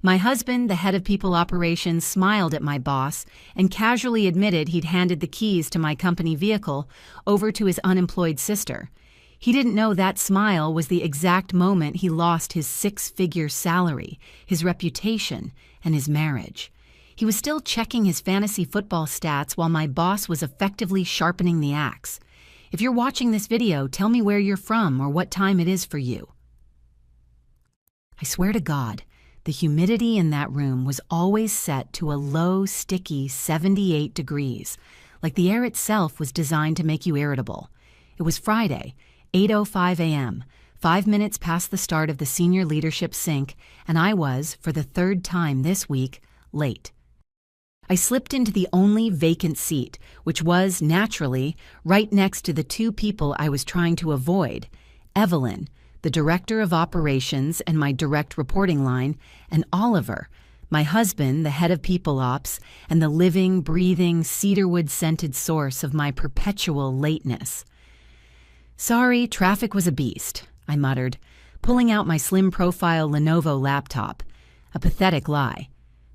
My husband, the head of people operations, smiled at my boss and casually admitted he'd handed the keys to my company vehicle over to his unemployed sister. He didn't know that smile was the exact moment he lost his six-figure salary, his reputation, and his marriage. He was still checking his fantasy football stats while my boss was effectively sharpening the axe. If you're watching this video, tell me where you're from or what time it is for you. I swear to God, the humidity in that room was always set to a low, sticky 78 degrees, like the air itself was designed to make you irritable. It was Friday, 8:05 a.m., 5 minutes past the start of the senior leadership sync, and I was, for the third time this week, late. I slipped into the only vacant seat, which was, naturally, right next to the two people I was trying to avoid, Evelyn, the director of operations and my direct reporting line, and Oliver, my husband, the head of people ops, and the living, breathing, cedarwood-scented source of my perpetual lateness. "Sorry, traffic was a beast," I muttered, pulling out my slim-profile Lenovo laptop. A pathetic lie.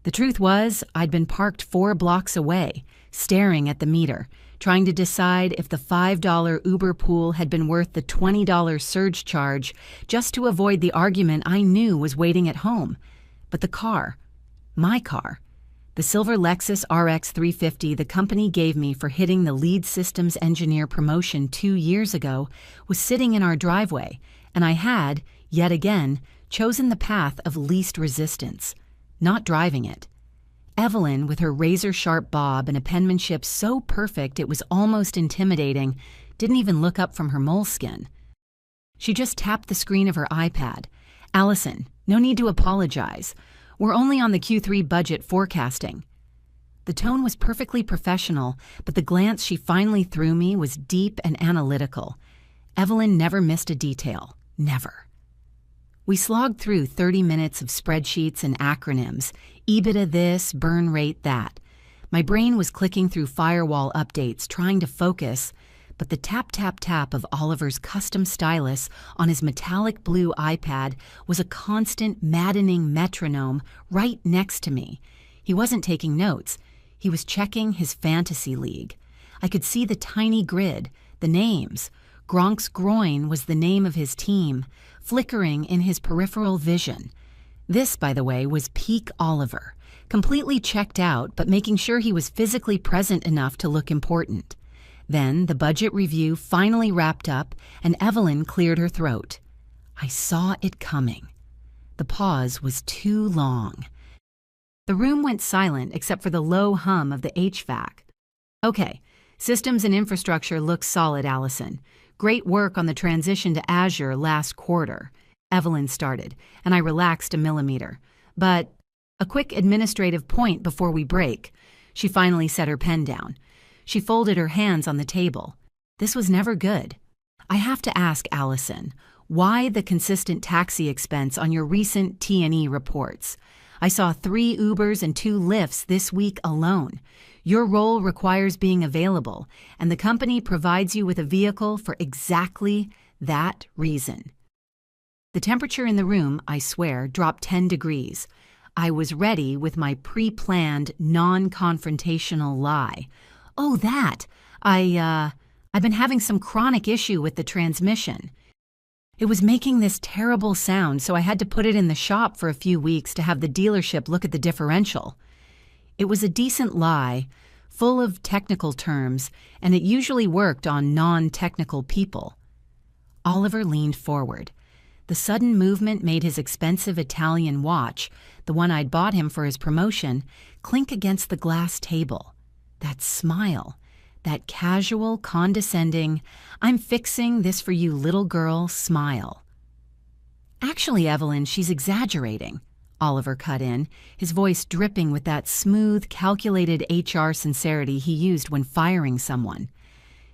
The truth was, I'd been parked 4 blocks away, staring at the meter, trying to decide if the $5 Uber pool had been worth the $20 surge charge just to avoid the argument I knew was waiting at home. But the car, my car, the silver Lexus RX 350 the company gave me for hitting the lead systems engineer promotion 2 years ago, was sitting in our driveway, and I had, yet again, chosen the path of least resistance, not driving it. Evelyn, with her razor-sharp bob and a penmanship so perfect it was almost intimidating, didn't even look up from her moleskin. She just tapped the screen of her iPad. "Allison, no need to apologize. We're only on the Q3 budget forecasting." The tone was perfectly professional, but the glance she finally threw me was deep and analytical. Evelyn never missed a detail. Never. We slogged through 30 minutes of spreadsheets and acronyms, EBITDA this, burn rate that. My brain was clicking through firewall updates, trying to focus, but the tap-tap-tap of Oliver's custom stylus on his metallic blue iPad was a constant, maddening metronome right next to me. He wasn't taking notes. He was checking his fantasy league. I could see the tiny grid, the names. Gronk's groin was the name of his team, flickering in his peripheral vision. This, by the way, was peak Oliver, completely checked out but making sure he was physically present enough to look important. Then the budget review finally wrapped up and Evelyn cleared her throat. I saw it coming. The pause was too long. The room went silent except for the low hum of the HVAC. "Okay, systems and infrastructure look solid, Allison. Great work on the transition to Azure last quarter," Evelyn started, and I relaxed a millimeter. "But a quick administrative point before we break." She finally set her pen down. She folded her hands on the table. "This was never good. I have to ask, Allison, why the consistent taxi expense on your recent T&E reports? I saw 3 Ubers and 2 Lyfts this week alone. Your role requires being available, and the company provides you with a vehicle for exactly that reason." The temperature in the room, I swear, dropped 10 degrees. I was ready with my pre-planned, non-confrontational lie. "Oh, that! I've been having some chronic issue with the transmission. It was making this terrible sound, so I had to put it in the shop for a few weeks to have the dealership look at the differential." It was a decent lie, full of technical terms, and it usually worked on non-technical people. Oliver leaned forward. The sudden movement made his expensive Italian watch, the one I'd bought him for his promotion, clink against the glass table. That smile, that casual, condescending, "I'm fixing this for you, little girl" smile. "Actually, Evelyn, she's exaggerating," Oliver cut in, his voice dripping with that smooth, calculated HR sincerity he used when firing someone.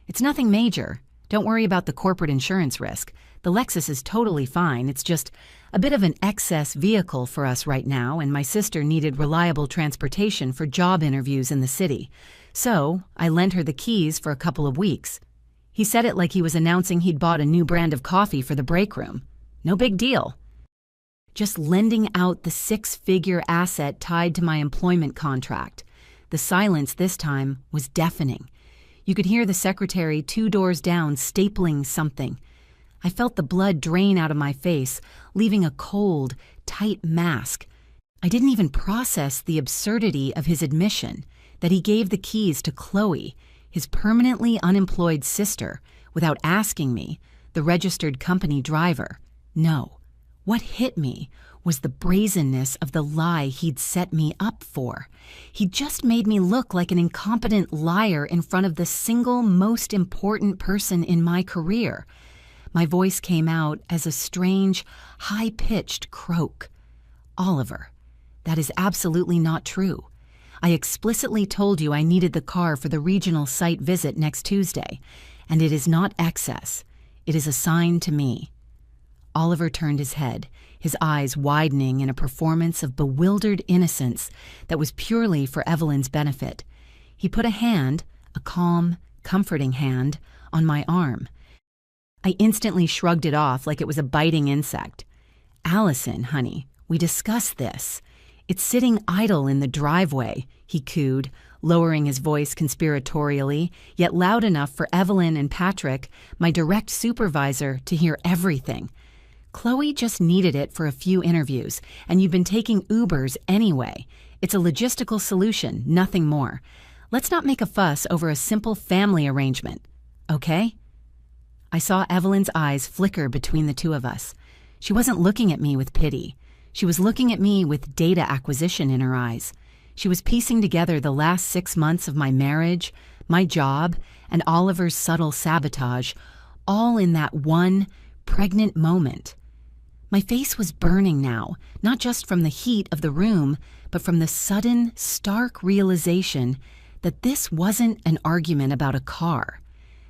"It's nothing major. Don't worry about the corporate insurance risk. The Lexus is totally fine. It's just a bit of an excess vehicle for us right now, and my sister needed reliable transportation for job interviews in the city. So I lent her the keys for a couple of weeks." He said it like he was announcing he'd bought a new brand of coffee for the break room. "No big deal." just lending out the six-figure asset tied to my employment contract. The silence this time was deafening. You could hear the secretary 2 doors down stapling something. I felt the blood drain out of my face, leaving a cold, tight mask. I didn't even process the absurdity of his admission that he gave the keys to Chloe, his permanently unemployed sister, without asking me, the registered company driver. No. What hit me was the brazenness of the lie he'd set me up for. He just made me look like an incompetent liar in front of the single most important person in my career. My voice came out as a strange, high-pitched croak. Oliver, that is absolutely not true. I explicitly told you I needed the car for the regional site visit next Tuesday, and it is not excess. It is assigned to me. Oliver turned his head, his eyes widening in a performance of bewildered innocence that was purely for Evelyn's benefit. He put a hand, a calm, comforting hand, on my arm. I instantly shrugged it off like it was a biting insect. "Allison, honey, we discussed this. It's sitting idle in the driveway," he cooed, lowering his voice conspiratorially, yet loud enough for Evelyn and Patrick, my direct supervisor, to hear everything. "Chloe just needed it for a few interviews, and you've been taking Ubers anyway. It's a logistical solution, nothing more. Let's not make a fuss over a simple family arrangement, okay?" I saw Evelyn's eyes flicker between the two of us. She wasn't looking at me with pity. She was looking at me with data acquisition in her eyes. She was piecing together the last 6 months of my marriage, my job, and Oliver's subtle sabotage, all in that one pregnant moment. My face was burning now, not just from the heat of the room, but from the sudden, stark realization that this wasn't an argument about a car.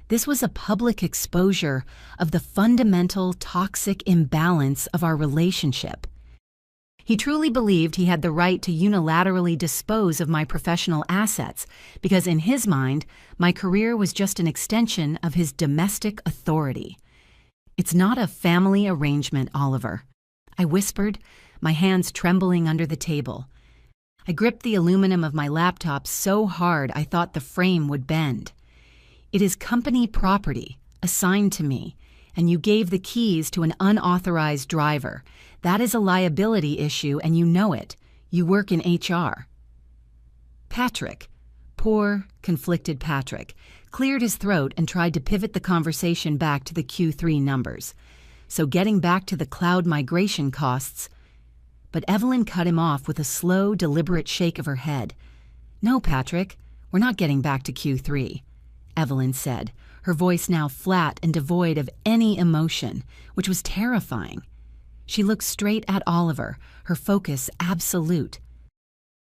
This was a public exposure of the fundamental toxic imbalance of our relationship. He truly believed he had the right to unilaterally dispose of my professional assets because in his mind, my career was just an extension of his domestic authority. "It's not a family arrangement, Oliver," I whispered, my hands trembling under the table. I gripped the aluminum of my laptop so hard I thought the frame would bend. "It is company property, assigned to me, and you gave the keys to an unauthorized driver. That is a liability issue, and you know it. You work in HR." Patrick, poor, conflicted Patrick, cleared his throat and tried to pivot the conversation back to the Q3 numbers. So getting back to the cloud migration costs. But Evelyn cut him off with a slow, deliberate shake of her head. "No, Patrick, we're not getting back to Q3, Evelyn said, her voice now flat and devoid of any emotion, which was terrifying. She looked straight at Oliver, her focus absolute.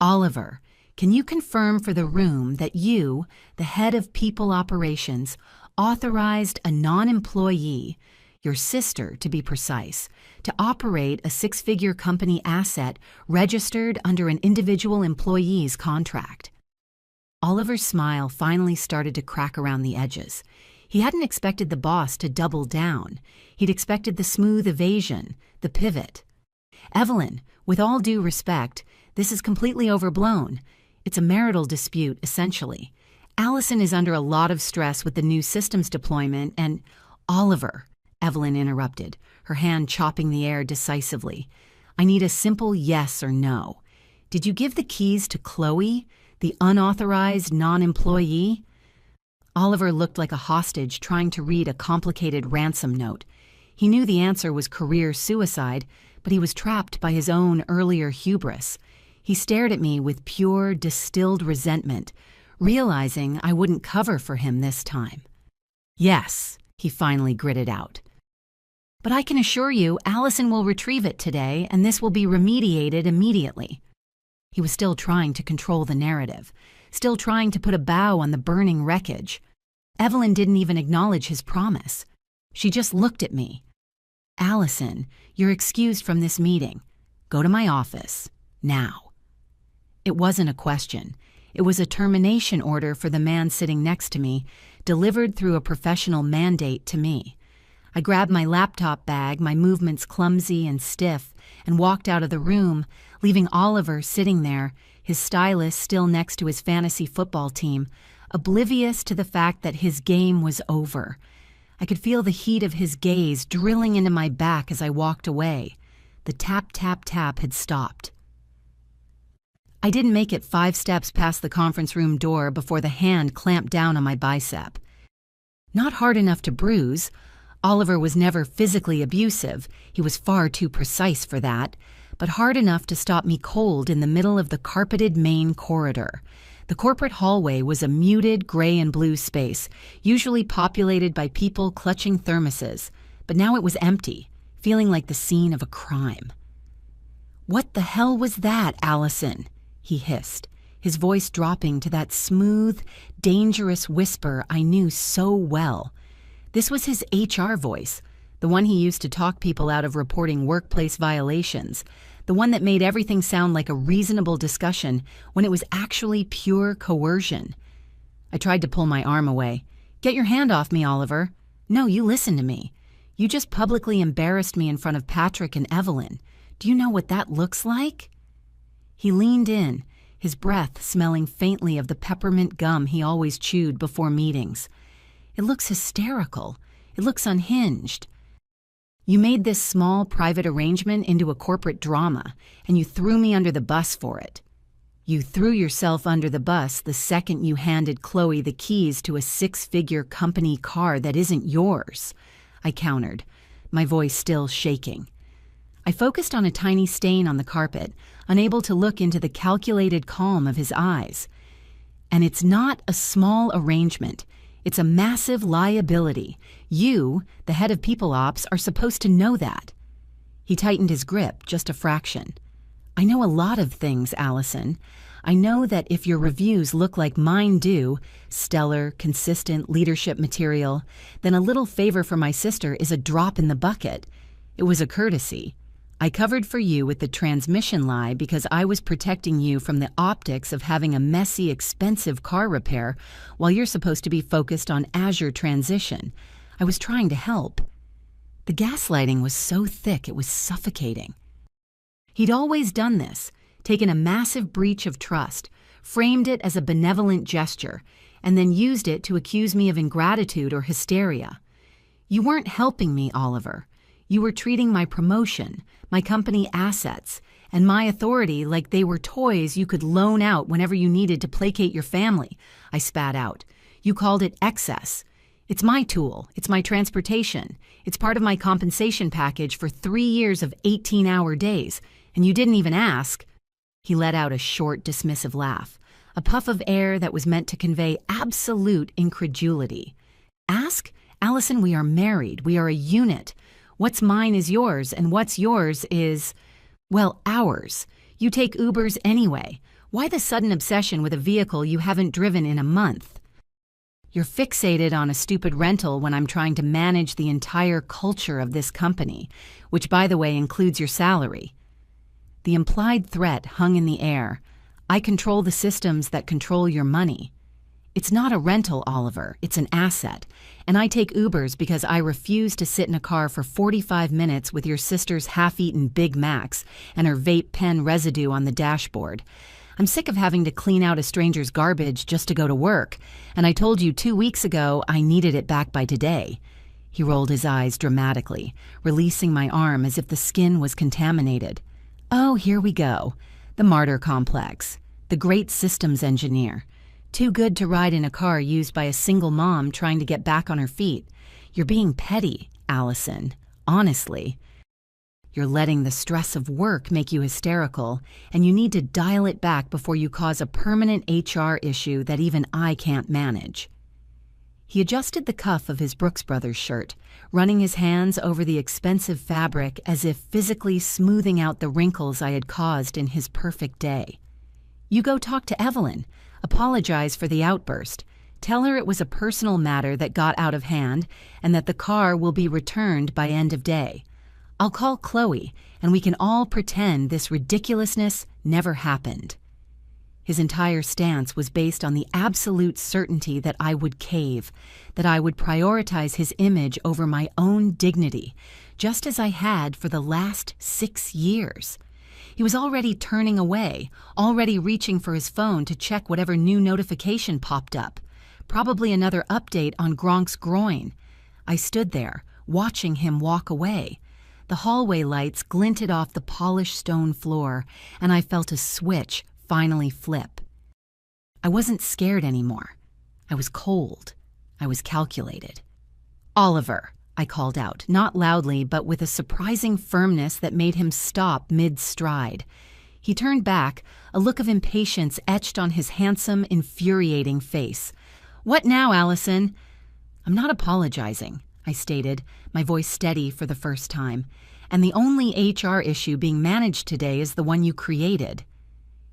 "Oliver, can you confirm for the room that you, the head of people operations, authorized a non-employee, your sister to be precise, to operate a 6-figure company asset registered under an individual employee's contract?" Oliver's smile finally started to crack around the edges. He hadn't expected the boss to double down. He'd expected the smooth evasion, the pivot. "Evelyn, with all due respect, this is completely overblown. It's a marital dispute, essentially. Allison is under a lot of stress with the new systems deployment and—" "Oliver," Evelyn interrupted, her hand chopping the air decisively. "I need a simple yes or no. Did you give the keys to Chloe, the unauthorized non-employee?" Oliver looked like a hostage trying to read a complicated ransom note. He knew the answer was career suicide, but he was trapped by his own earlier hubris. He stared at me with pure, distilled resentment, realizing I wouldn't cover for him this time. "Yes," he finally gritted out. "But I can assure you Allison will retrieve it today, and this will be remediated immediately." He was still trying to control the narrative, still trying to put a bow on the burning wreckage. Evelyn didn't even acknowledge his promise. She just looked at me. "Allison, you're excused from this meeting. Go to my office. Now." It wasn't a question. It was a termination order for the man sitting next to me, delivered through a professional mandate to me. I grabbed my laptop bag, my movements clumsy and stiff, and walked out of the room, leaving Oliver sitting there, his stylist still next to his fantasy football team, oblivious to the fact that his game was over. I could feel the heat of his gaze drilling into my back as I walked away. The tap, tap, tap had stopped. I didn't make it 5 steps past the conference room door before the hand clamped down on my bicep. Not hard enough to bruise. Oliver was never physically abusive, he was far too precise for that, but hard enough to stop me cold in the middle of the carpeted main corridor. The corporate hallway was a muted gray and blue space, usually populated by people clutching thermoses, but now it was empty, feeling like the scene of a crime. "What the hell was that, Allison?" he hissed, his voice dropping to that smooth, dangerous whisper I knew so well. This was his HR voice, the one he used to talk people out of reporting workplace violations, the one that made everything sound like a reasonable discussion when it was actually pure coercion. I tried to pull my arm away. "Get your hand off me, Oliver. No, you listen to me. You just publicly embarrassed me in front of Patrick and Evelyn. Do you know what that looks like?" He leaned in, his breath smelling faintly of the peppermint gum he always chewed before meetings. "It looks hysterical. It looks unhinged. You made this small private arrangement into a corporate drama, and you threw me under the bus for it. You threw yourself under the bus the second you handed Chloe the keys to a 6-figure company car that isn't yours," I countered, my voice still shaking. I focused on a tiny stain on the carpet, unable to look into the calculated calm of his eyes. "And it's not a small arrangement. It's a massive liability. You, the head of People Ops, are supposed to know that." He tightened his grip just a fraction. "I know a lot of things, Allison. I know that if your reviews look like mine do, stellar, consistent leadership material, then a little favor for my sister is a drop in the bucket. It was a courtesy. I covered for you with the transmission lie because I was protecting you from the optics of having a messy, expensive car repair while you're supposed to be focused on Azure transition. I was trying to help." The gaslighting was so thick it was suffocating. He'd always done this, taken a massive breach of trust, framed it as a benevolent gesture, and then used it to accuse me of ingratitude or hysteria. "You weren't helping me, Oliver. You were treating my promotion, my company assets, and my authority like they were toys you could loan out whenever you needed to placate your family," I spat out. "You called it excess. It's my tool. It's my transportation. It's part of my compensation package for 3 years of 18-hour days, and you didn't even ask." He let out a short, dismissive laugh, a puff of air that was meant to convey absolute incredulity. "Ask? Allison, we are married. We are a unit. What's mine is yours, and what's yours is, well, ours. You take Ubers anyway. Why the sudden obsession with a vehicle you haven't driven in a month? You're fixated on a stupid rental when I'm trying to manage the entire culture of this company, which, by the way, includes your salary." The implied threat hung in the air. "I control the systems that control your money." "It's not a rental, Oliver. It's an asset. And I take Ubers because I refuse to sit in a car for 45 minutes with your sister's half-eaten Big Macs and her vape pen residue on the dashboard. I'm sick of having to clean out a stranger's garbage just to go to work, and I told you 2 weeks ago I needed it back by today." He rolled his eyes dramatically, releasing my arm as if the skin was contaminated. "Oh, here we go. The martyr complex. The great systems engineer. Too good to ride in a car used by a single mom trying to get back on her feet. You're being petty, Allison. Honestly. You're letting the stress of work make you hysterical, and you need to dial it back before you cause a permanent HR issue that even I can't manage." He adjusted the cuff of his Brooks Brothers shirt, running his hands over the expensive fabric as if physically smoothing out the wrinkles I had caused in his perfect day. "You go talk to Evelyn. Apologize for the outburst. Tell her it was a personal matter that got out of hand and that the car will be returned by end of day. I'll call Chloe, and we can all pretend this ridiculousness never happened." His entire stance was based on the absolute certainty that I would cave, that I would prioritize his image over my own dignity, just as I had for the last 6 years. He was already turning away, already reaching for his phone to check whatever new notification popped up. Probably another update on Gronk's groin. I stood there, watching him walk away. The hallway lights glinted off the polished stone floor, and I felt a switch finally flip. I wasn't scared anymore. I was cold. I was calculated. "Oliver," I called out, not loudly, but with a surprising firmness that made him stop mid-stride. He turned back, a look of impatience etched on his handsome, infuriating face. "What now, Allison?" "I'm not apologizing," I stated, my voice steady for the first time. "And the only HR issue being managed today is the one you created."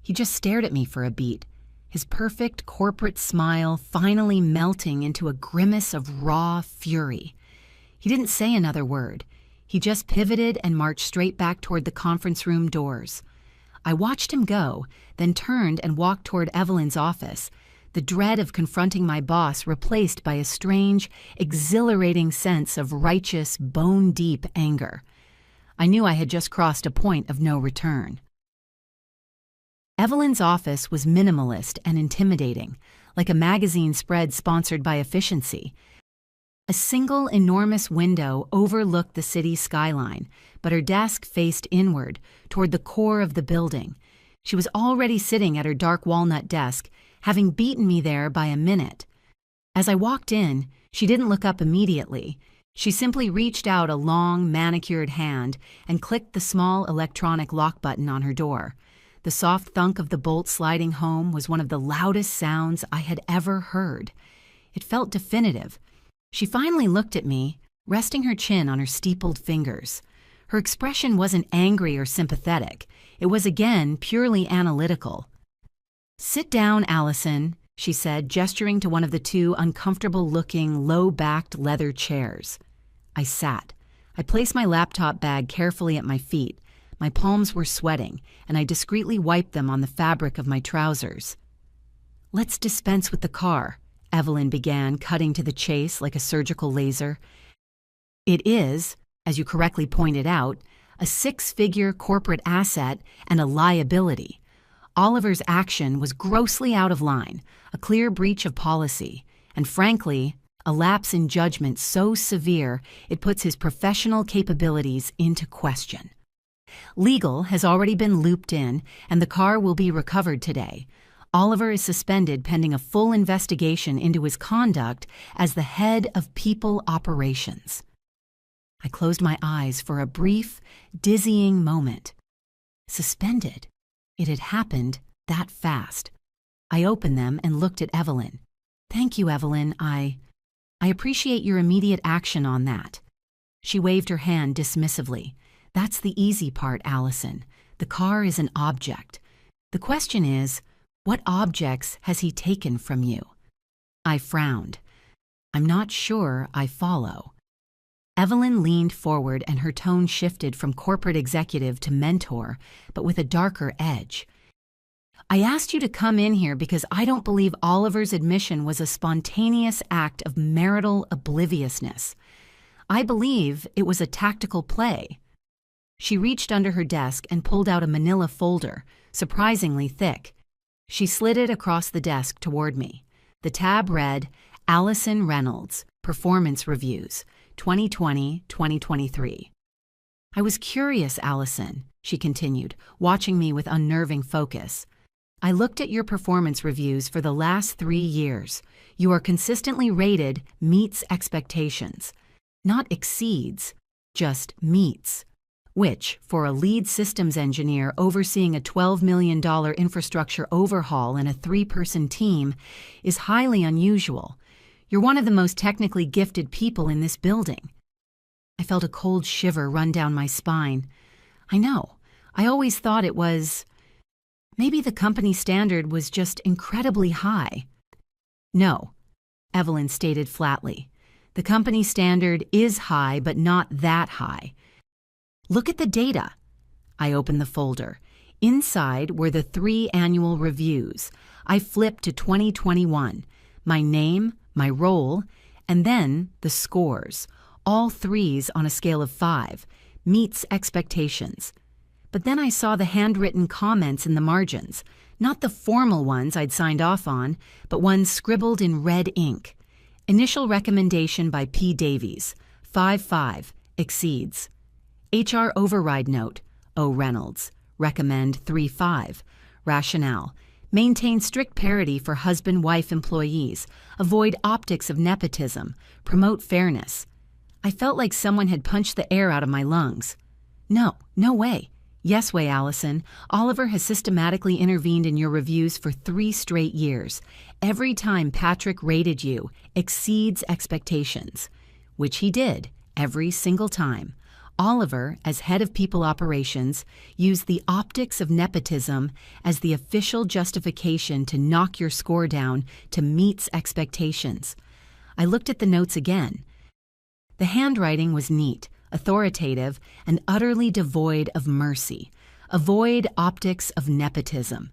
He just stared at me for a beat, his perfect corporate smile finally melting into a grimace of raw fury. He didn't say another word. He just pivoted and marched straight back toward the conference room doors. I watched him go, then turned and walked toward Evelyn's office, the dread of confronting my boss replaced by a strange, exhilarating sense of righteous, bone-deep anger. I knew I had just crossed a point of no return. Evelyn's office was minimalist and intimidating, like a magazine spread sponsored by efficiency. A single enormous window overlooked the city skyline, but her desk faced inward, toward the core of the building. She was already sitting at her dark walnut desk, having beaten me there by a minute. As I walked in, she didn't look up immediately. She simply reached out a long, manicured hand and clicked the small electronic lock button on her door. The soft thunk of the bolt sliding home was one of the loudest sounds I had ever heard. It felt definitive. She finally looked at me, resting her chin on her steepled fingers. Her expression wasn't angry or sympathetic. It was again purely analytical. "Sit down, Allison," she said, gesturing to one of the two uncomfortable-looking, low-backed leather chairs. I sat. I placed my laptop bag carefully at my feet. My palms were sweating, and I discreetly wiped them on the fabric of my trousers. "Let's dispense with the car," Evelyn began, cutting to the chase like a surgical laser. "It is, as you correctly pointed out, a 6-figure corporate asset and a liability. Oliver's action was grossly out of line, a clear breach of policy, and frankly, a lapse in judgment so severe it puts his professional capabilities into question. Legal has already been looped in, and the car will be recovered today. Oliver is suspended pending a full investigation into his conduct as the head of people operations." I closed my eyes for a brief, dizzying moment. Suspended. It had happened that fast. I opened them and looked at Evelyn. "Thank you, Evelyn. I appreciate your immediate action on that." She waved her hand dismissively. "That's the easy part, Allison. The car is an object. The question is, what objects has he taken from you?" I frowned. "I'm not sure I follow." Evelyn leaned forward and her tone shifted from corporate executive to mentor, but with a darker edge. "I asked you to come in here because I don't believe Oliver's admission was a spontaneous act of marital obliviousness. I believe it was a tactical play." She reached under her desk and pulled out a manila folder, surprisingly thick. She slid it across the desk toward me. The tab read, "Allison Reynolds, Performance Reviews, 2020-2023. "I was curious, Allison," she continued, watching me with unnerving focus. "I looked at your performance reviews for the last 3 years. You are consistently rated meets expectations. Not exceeds, just meets. Which, for a lead systems engineer overseeing a $12 million infrastructure overhaul and a 3-person team, is highly unusual. You're one of the most technically gifted people in this building." I felt a cold shiver run down my spine. I know. I always thought it was... Maybe the company standard was just incredibly high. "No," Evelyn stated flatly. "The company standard is high, but not that high. Look at the data." I opened the folder. Inside were the 3 annual reviews. I flipped to 2021, my name, my role, and then the scores, all threes on a scale of 5, meets expectations. But then I saw the handwritten comments in the margins, not the formal ones I'd signed off on, but ones scribbled in red ink. Initial recommendation by P. Davies, 5-5, exceeds. HR override note, O. Reynolds, recommend 3-5. Rationale, maintain strict parity for husband-wife employees, avoid optics of nepotism, promote fairness. I felt like someone had punched the air out of my lungs. No way. Yes way, Allison. Oliver has systematically intervened in your reviews for 3 straight years. Every time Patrick rated you exceeds expectations, which he did every single time. Oliver, as head of people operations, used the optics of nepotism as the official justification to knock your score down to meets expectations. I looked at the notes again. The handwriting was neat, authoritative, and utterly devoid of mercy. Avoid optics of nepotism.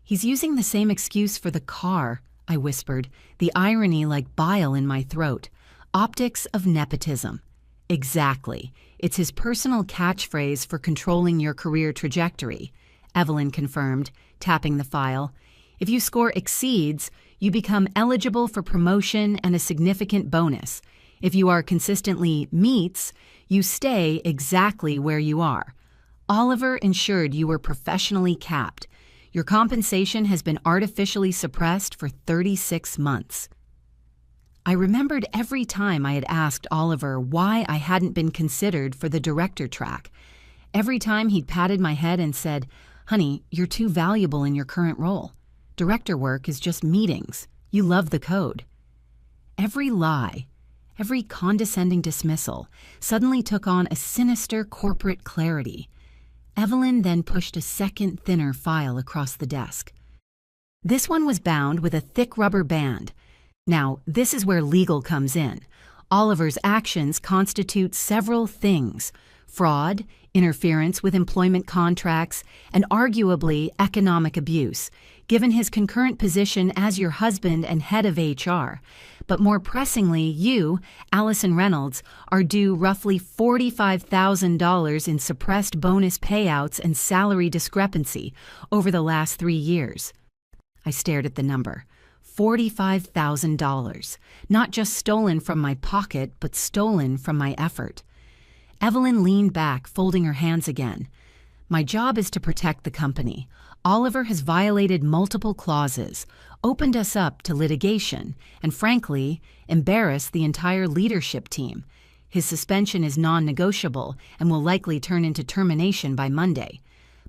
He's using the same excuse for the car, I whispered, the irony like bile in my throat. Optics of nepotism. Exactly. It's his personal catchphrase for controlling your career trajectory, Evelyn confirmed, tapping the file. If you score exceeds, you become eligible for promotion and a significant bonus. If you are consistently meets, you stay exactly where you are. Oliver ensured you were professionally capped. Your compensation has been artificially suppressed for 36 months. I remembered every time I had asked Oliver why I hadn't been considered for the director track. Every time he'd patted my head and said, "Honey, you're too valuable in your current role. Director work is just meetings. You love the code." Every lie, every condescending dismissal suddenly took on a sinister corporate clarity. Evelyn then pushed a second, thinner file across the desk. This one was bound with a thick rubber band. Now, this is where legal comes in. Oliver's actions constitute several things: fraud, interference with employment contracts, and arguably economic abuse, given his concurrent position as your husband and head of HR. But more pressingly, you, Allison Reynolds, are due roughly $45,000 in suppressed bonus payouts and salary discrepancy over the last 3 years. I stared at the number. $45,000, not just stolen from my pocket, but stolen from my effort. Evelyn leaned back, folding her hands again. My job is to protect the company. Oliver has violated multiple clauses, opened us up to litigation, and frankly, embarrassed the entire leadership team. His suspension is non-negotiable and will likely turn into termination by Monday.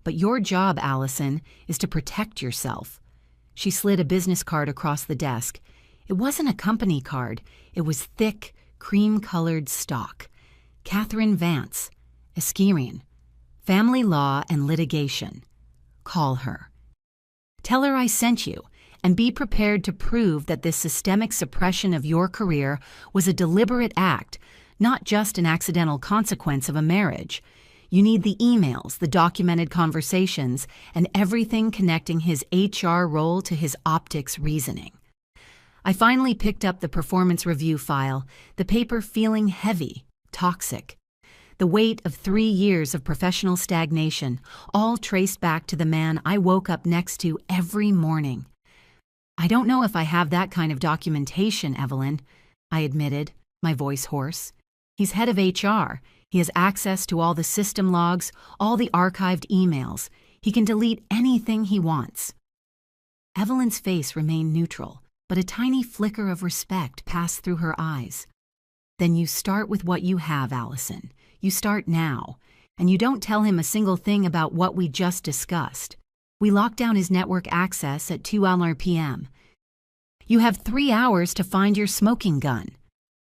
But your job, Allison, is to protect yourself. She slid a business card across the desk. It wasn't a company card. It was thick, cream-colored stock. Catherine Vance, Eskerian. Family law and litigation. Call her. Tell her I sent you, and be prepared to prove that this systemic suppression of your career was a deliberate act, not just an accidental consequence of a marriage. You need the emails, the documented conversations, and everything connecting his HR role to his optics reasoning. I finally picked up the performance review file, the paper feeling heavy, toxic. The weight of 3 years of professional stagnation, all traced back to the man I woke up next to every morning. I don't know if I have that kind of documentation, Evelyn, I admitted, my voice hoarse. He's head of HR. He has access to all the system logs, all the archived emails. He can delete anything he wants. Evelyn's face remained neutral, but a tiny flicker of respect passed through her eyes. Then you start with what you have, Allison. You start now, and you don't tell him a single thing about what we just discussed. We lock down his network access at 2 p.m. You have 3 hours to find your smoking gun.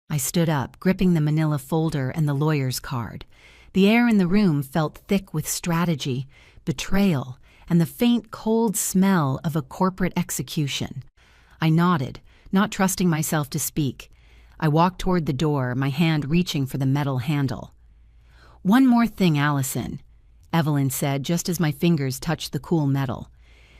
I stood up, gripping the manila folder and the lawyer's card. The air in the room felt thick with strategy, betrayal, and the faint, cold smell of a corporate execution. I nodded, not trusting myself to speak. I walked toward the door, my hand reaching for the metal handle. "One more thing, Allison," Evelyn said just as my fingers touched the cool metal.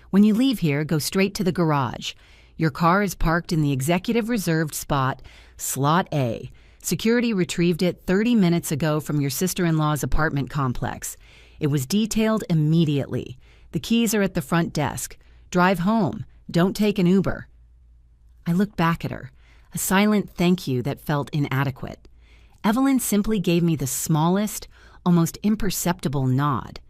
"When you leave here, go straight to the garage. Your car is parked in the executive reserved spot, Slot A. Security retrieved it 30 minutes ago from your sister-in-law's apartment complex. It was detailed immediately. The keys are at the front desk. Drive home. Don't take an Uber. I looked back at her, a silent thank you that felt inadequate. Evelyn simply gave me the smallest, almost imperceptible nod.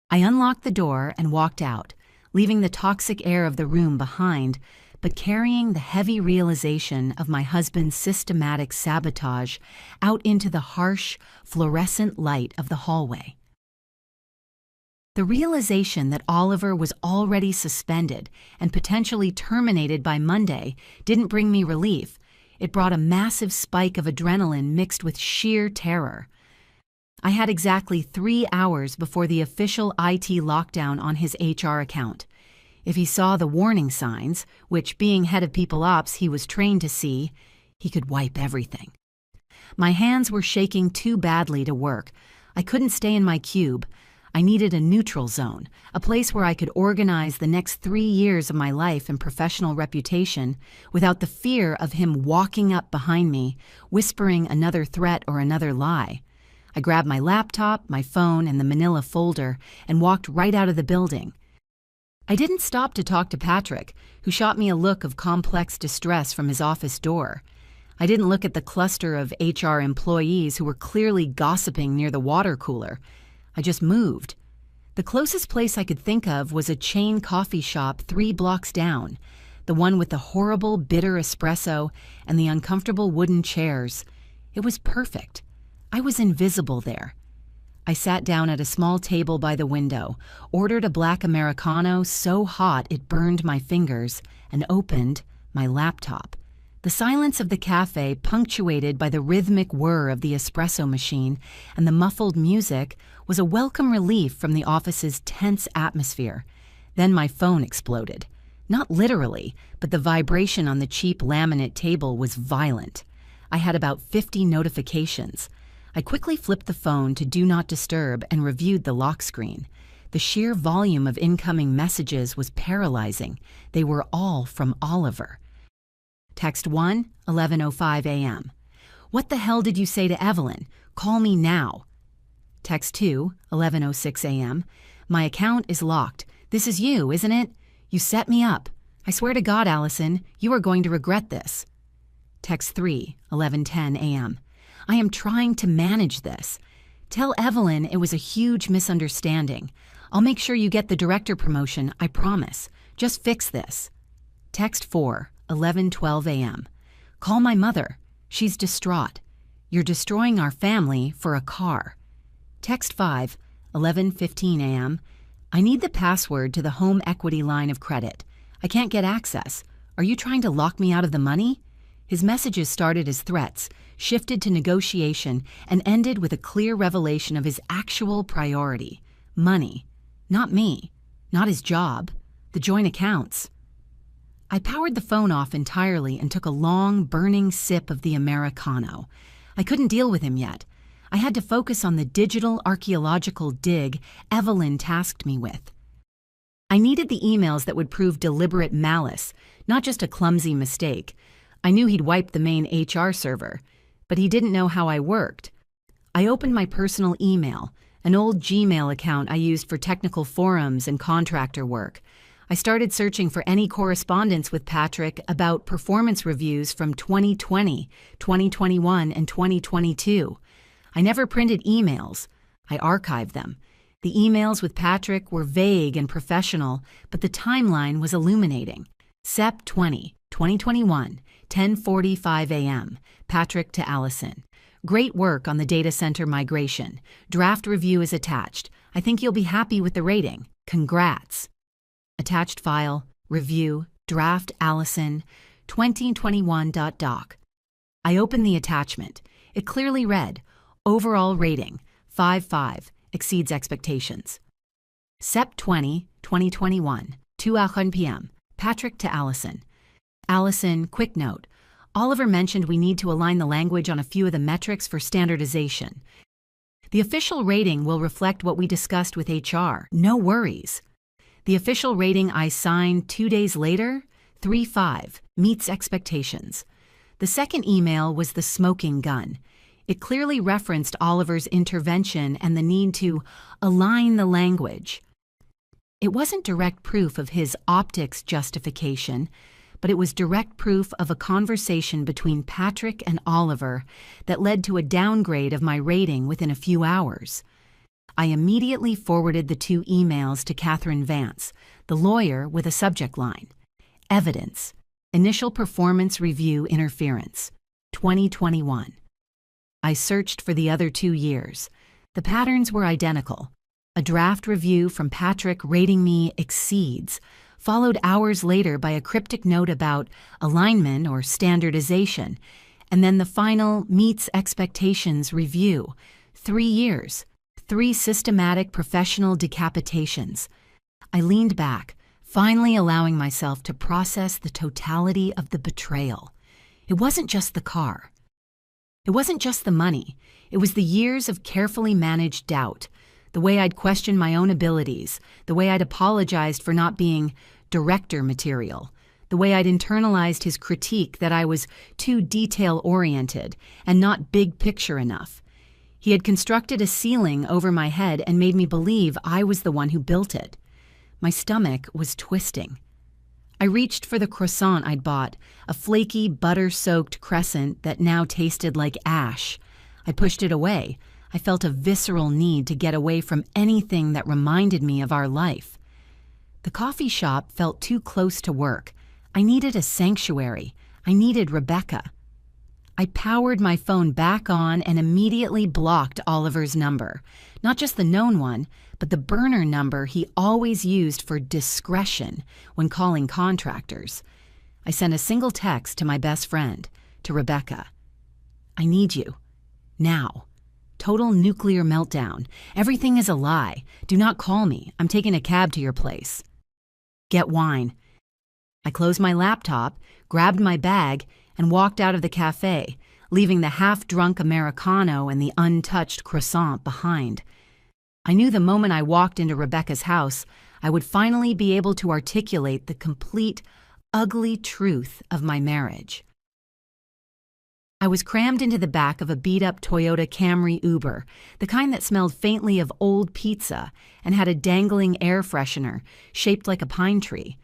I unlocked the door and walked out, leaving the toxic air of the room behind, but carrying the heavy realization of my husband's systematic sabotage out into the harsh, fluorescent light of the hallway. The realization that Oliver was already suspended and potentially terminated by Monday didn't bring me relief. It brought a massive spike of adrenaline mixed with sheer terror. I had exactly 3 hours before the official IT lockdown on his HR account. If he saw the warning signs, which being head of People Ops he was trained to see, he could wipe everything. My hands were shaking too badly to work. I couldn't stay in my cube. I needed a neutral zone, a place where I could organize the next 3 years of my life and professional reputation without the fear of him walking up behind me, whispering another threat or another lie. I grabbed my laptop, my phone, and the manila folder and walked right out of the building. I didn't stop to talk to Patrick, who shot me a look of complex distress from his office door. I didn't look at the cluster of HR employees who were clearly gossiping near the water cooler. I just moved. The closest place I could think of was a chain coffee shop 3 blocks down, the one with the horrible, bitter espresso and the uncomfortable wooden chairs. It was perfect. I was invisible there. I sat down at a small table by the window, ordered a black Americano so hot it burned my fingers, and opened my laptop. The silence of the cafe, punctuated by the rhythmic whir of the espresso machine and the muffled music, was a welcome relief from the office's tense atmosphere. Then my phone exploded. Not literally, but the vibration on the cheap laminate table was violent. I had about 50 notifications. I quickly flipped the phone to Do Not Disturb and reviewed the lock screen. The sheer volume of incoming messages was paralyzing. They were all from Oliver. Text 1, 11:05 a.m. What the hell did you say to Evelyn? Call me now. Text 2, 11:06 a.m. My account is locked. This is you, isn't it? You set me up. I swear to God, Allison, you are going to regret this. Text 3, 11:10 a.m. I am trying to manage this. Tell Evelyn it was a huge misunderstanding. I'll make sure you get the director promotion, I promise. Just fix this. Text 4, 11:12 a.m. Call my mother. She's distraught. You're destroying our family for a car. Text 5, 11:15 a.m. I need the password to the home equity line of credit. I can't get access. Are you trying to lock me out of the money? His messages started as threats, shifted to negotiation, and ended with a clear revelation of his actual priority: money. Not me. Not his job. The joint accounts. I powered the phone off entirely and took a long, burning sip of the Americano. I couldn't deal with him yet. I had to focus on the digital archaeological dig Evelyn tasked me with. I needed the emails that would prove deliberate malice, not just a clumsy mistake. I knew he'd wiped the main HR server, but he didn't know how I worked. I opened my personal email, an old Gmail account I used for technical forums and contractor work. I started searching for any correspondence with Patrick about performance reviews from 2020, 2021, and 2022. I never printed emails. I archived them. The emails with Patrick were vague and professional, but the timeline was illuminating. Sep 20, 2021, 10:45 a.m. Patrick to Allison. Great work on the data center migration. Draft review is attached. I think you'll be happy with the rating. Congrats. Attached file, review, draft Allison, 2021.doc. I opened the attachment. It clearly read, overall rating, 5.5, exceeds expectations. Sep 20, 2021, 2:00 p.m. Patrick to Allison. Allison, quick note. Oliver mentioned we need to align the language on a few of the metrics for standardization. The official rating will reflect what we discussed with HR. No worries. The official rating I signed 2 days later, 3.5, meets expectations. The second email was the smoking gun. It clearly referenced Oliver's intervention and the need to align the language. It wasn't direct proof of his optics justification, but it was direct proof of a conversation between Patrick and Oliver that led to a downgrade of my rating within a few hours. I immediately forwarded the 2 emails to Catherine Vance, the lawyer, with a subject line: Evidence, Initial Performance Review Interference, 2021. I searched for the other 2 years. The patterns were identical. A draft review from Patrick rating me exceeds, followed hours later by a cryptic note about alignment or standardization, and then the final meets expectations review. 3 years, 3 systematic professional decapitations. I leaned back, finally allowing myself to process the totality of the betrayal. It wasn't just the car. It wasn't just the money. It was the years of carefully managed doubt, the way I'd questioned my own abilities, the way I'd apologized for not being director material, the way I'd internalized his critique that I was too detail-oriented and not big picture enough. He had constructed a ceiling over my head and made me believe I was the one who built it. My stomach was twisting. I reached for the croissant I'd bought, a flaky, butter-soaked crescent that now tasted like ash. I pushed it away. I felt a visceral need to get away from anything that reminded me of our life. The coffee shop felt too close to work. I needed a sanctuary. I needed Rebecca. I powered my phone back on and immediately blocked Oliver's number. Not just the known one, but the burner number he always used for discretion when calling contractors. I sent a single text to my best friend, to Rebecca. I need you. Now. Total nuclear meltdown. Everything is a lie. Do not call me. I'm taking a cab to your place. Get wine. I closed my laptop, grabbed my bag, and walked out of the cafe, leaving the half-drunk Americano and the untouched croissant behind. I knew the moment I walked into Rebecca's house, I would finally be able to articulate the complete, ugly truth of my marriage. I was crammed into the back of a beat-up Toyota Camry Uber, the kind that smelled faintly of old pizza and had a dangling air freshener shaped like a pine tree.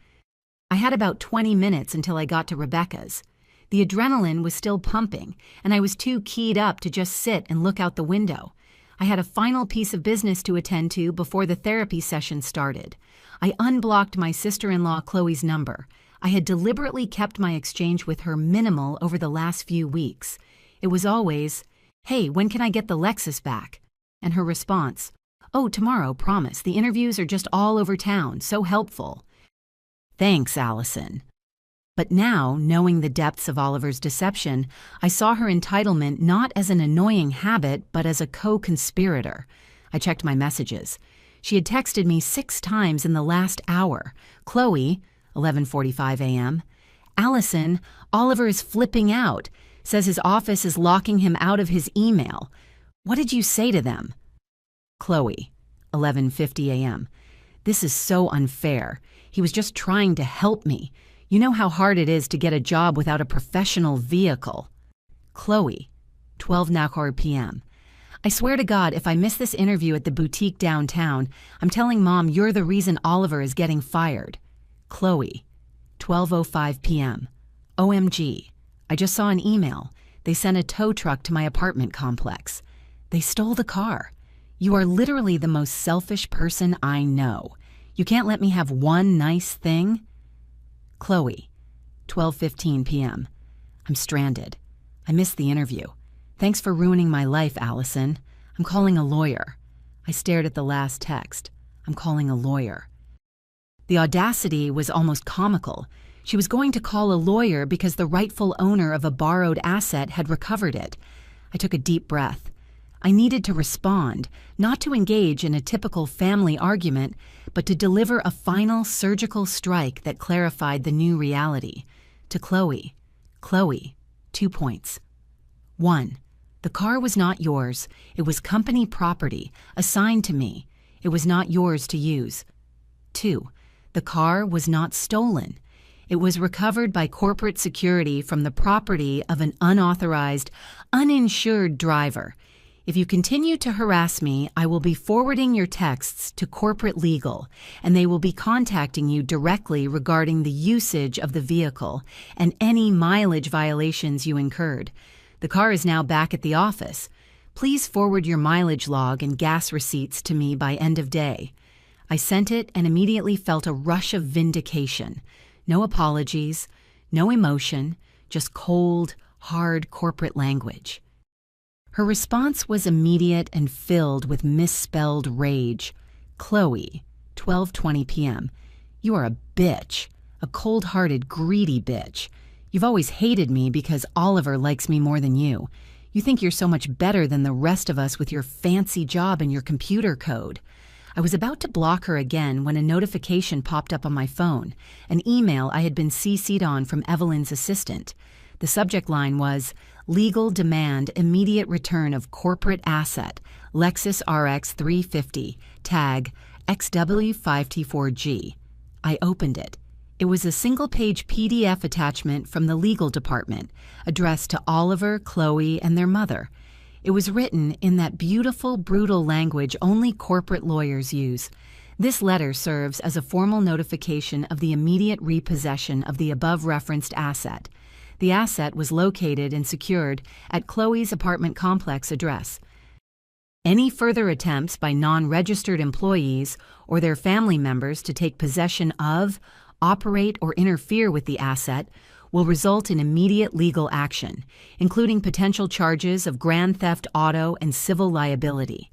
I had about 20 minutes until I got to Rebecca's. The adrenaline was still pumping, and I was too keyed up to just sit and look out the window. I had a final piece of business to attend to before the therapy session started. I unblocked my sister-in-law Chloe's number. I had deliberately kept my exchange with her minimal over the last few weeks. It was always, "Hey, when can I get the Lexus back?" And her response, "Oh, tomorrow, promise. The interviews are just all over town. So helpful." Thanks, Allison. But now, knowing the depths of Oliver's deception, I saw her entitlement not as an annoying habit, but as a co-conspirator. I checked my messages. She had texted me 6 times in the last hour. Chloe, 11:45 a.m. Allison, Oliver is flipping out. Says his office is locking him out of his email. What did you say to them? Chloe, 11:50 a.m. This is so unfair. He was just trying to help me. You know how hard it is to get a job without a professional vehicle. Chloe, 12:00 p.m. I swear to God, if I miss this interview at the boutique downtown, I'm telling Mom you're the reason Oliver is getting fired. Chloe, 12:05 p.m. OMG. I just saw an email. They sent a tow truck to my apartment complex. They stole the car. You are literally the most selfish person I know. You can't let me have one nice thing? Chloe, 12:15 p.m. I'm stranded. I missed the interview. Thanks for ruining my life, Allison. I'm calling a lawyer. I stared at the last text. I'm calling a lawyer. The audacity was almost comical. She was going to call a lawyer because the rightful owner of a borrowed asset had recovered it. I took a deep breath. I needed to respond, not to engage in a typical family argument, but to deliver a final surgical strike that clarified the new reality. To Chloe. Chloe, 2 points. 1. The car was not yours. It was company property, assigned to me. It was not yours to use. 2. The car was not stolen. It was recovered by corporate security from the property of an unauthorized, uninsured driver. If you continue to harass me, I will be forwarding your texts to corporate legal, and they will be contacting you directly regarding the usage of the vehicle and any mileage violations you incurred. The car is now back at the office. Please forward your mileage log and gas receipts to me by end of day. I sent it and immediately felt a rush of vindication. No apologies, no emotion, just cold, hard corporate language. Her response was immediate and filled with misspelled rage. Chloe, 12:20 p.m. You are a bitch, a cold-hearted, greedy bitch. You've always hated me because Oliver likes me more than you. You think you're so much better than the rest of us with your fancy job and your computer code. I was about to block her again when a notification popped up on my phone, an email I had been CC'd on from Evelyn's assistant. The subject line was, Legal demand immediate return of corporate asset, Lexus RX 350, tag XW5T4G. I opened it. It was a single-page PDF attachment from the legal department, addressed to Oliver, Chloe, and their mother. It was written in that beautiful, brutal language only corporate lawyers use. This letter serves as a formal notification of the immediate repossession of the above-referenced asset. The asset was located and secured at Chloe's apartment complex address. Any further attempts by non-registered employees or their family members to take possession of, operate, or interfere with the asset will result in immediate legal action, including potential charges of grand theft auto and civil liability.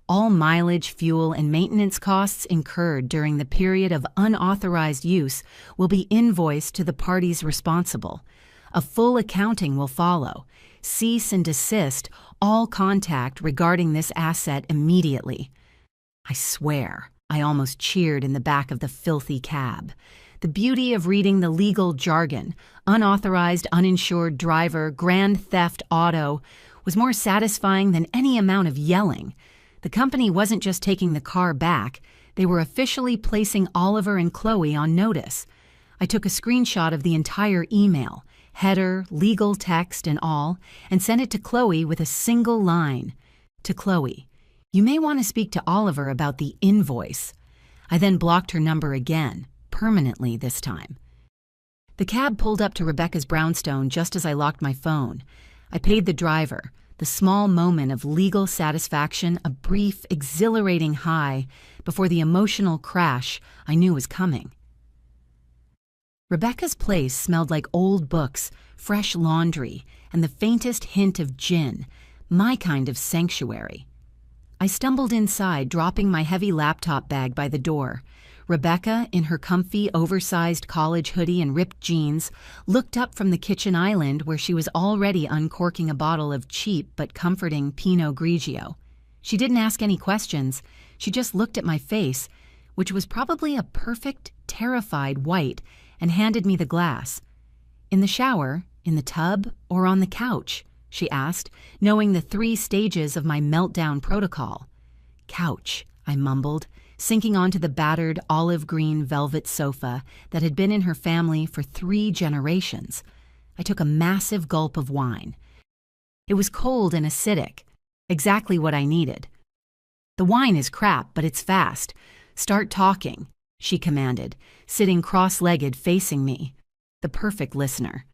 All mileage, fuel, and maintenance costs incurred during the period of unauthorized use will be invoiced to the parties responsible. A full accounting will follow. Cease and desist all contact regarding this asset immediately. I swear, I almost cheered in the back of the filthy cab. The beauty of reading the legal jargon, unauthorized, uninsured driver, grand theft auto, was more satisfying than any amount of yelling. The company wasn't just taking the car back, they were officially placing Oliver and Chloe on notice. I took a screenshot of the entire email, header, legal text, and all, and sent it to Chloe with a single line. To Chloe, you may want to speak to Oliver about the invoice. I then blocked her number again, permanently this time. The cab pulled up to Rebecca's brownstone just as I locked my phone. I paid the driver, the small moment of legal satisfaction, a brief, exhilarating high before the emotional crash I knew was coming. Rebecca's place smelled like old books, fresh laundry, and the faintest hint of gin, my kind of sanctuary. I stumbled inside, dropping my heavy laptop bag by the door. Rebecca, in her comfy, oversized college hoodie and ripped jeans, looked up from the kitchen island where she was already uncorking a bottle of cheap but comforting Pinot Grigio. She didn't ask any questions. She just looked at my face, which was probably a perfect, terrified white, and handed me the glass. In the shower, in the tub, or on the couch? She asked, knowing the 3 stages of my meltdown protocol. Couch, I mumbled, sinking onto the battered olive green velvet sofa that had been in her family for 3 generations. I took a massive gulp of wine. It was cold and acidic, exactly what I needed. The wine is crap, but it's fast. Start talking, she commanded, sitting cross-legged facing me. The perfect listener.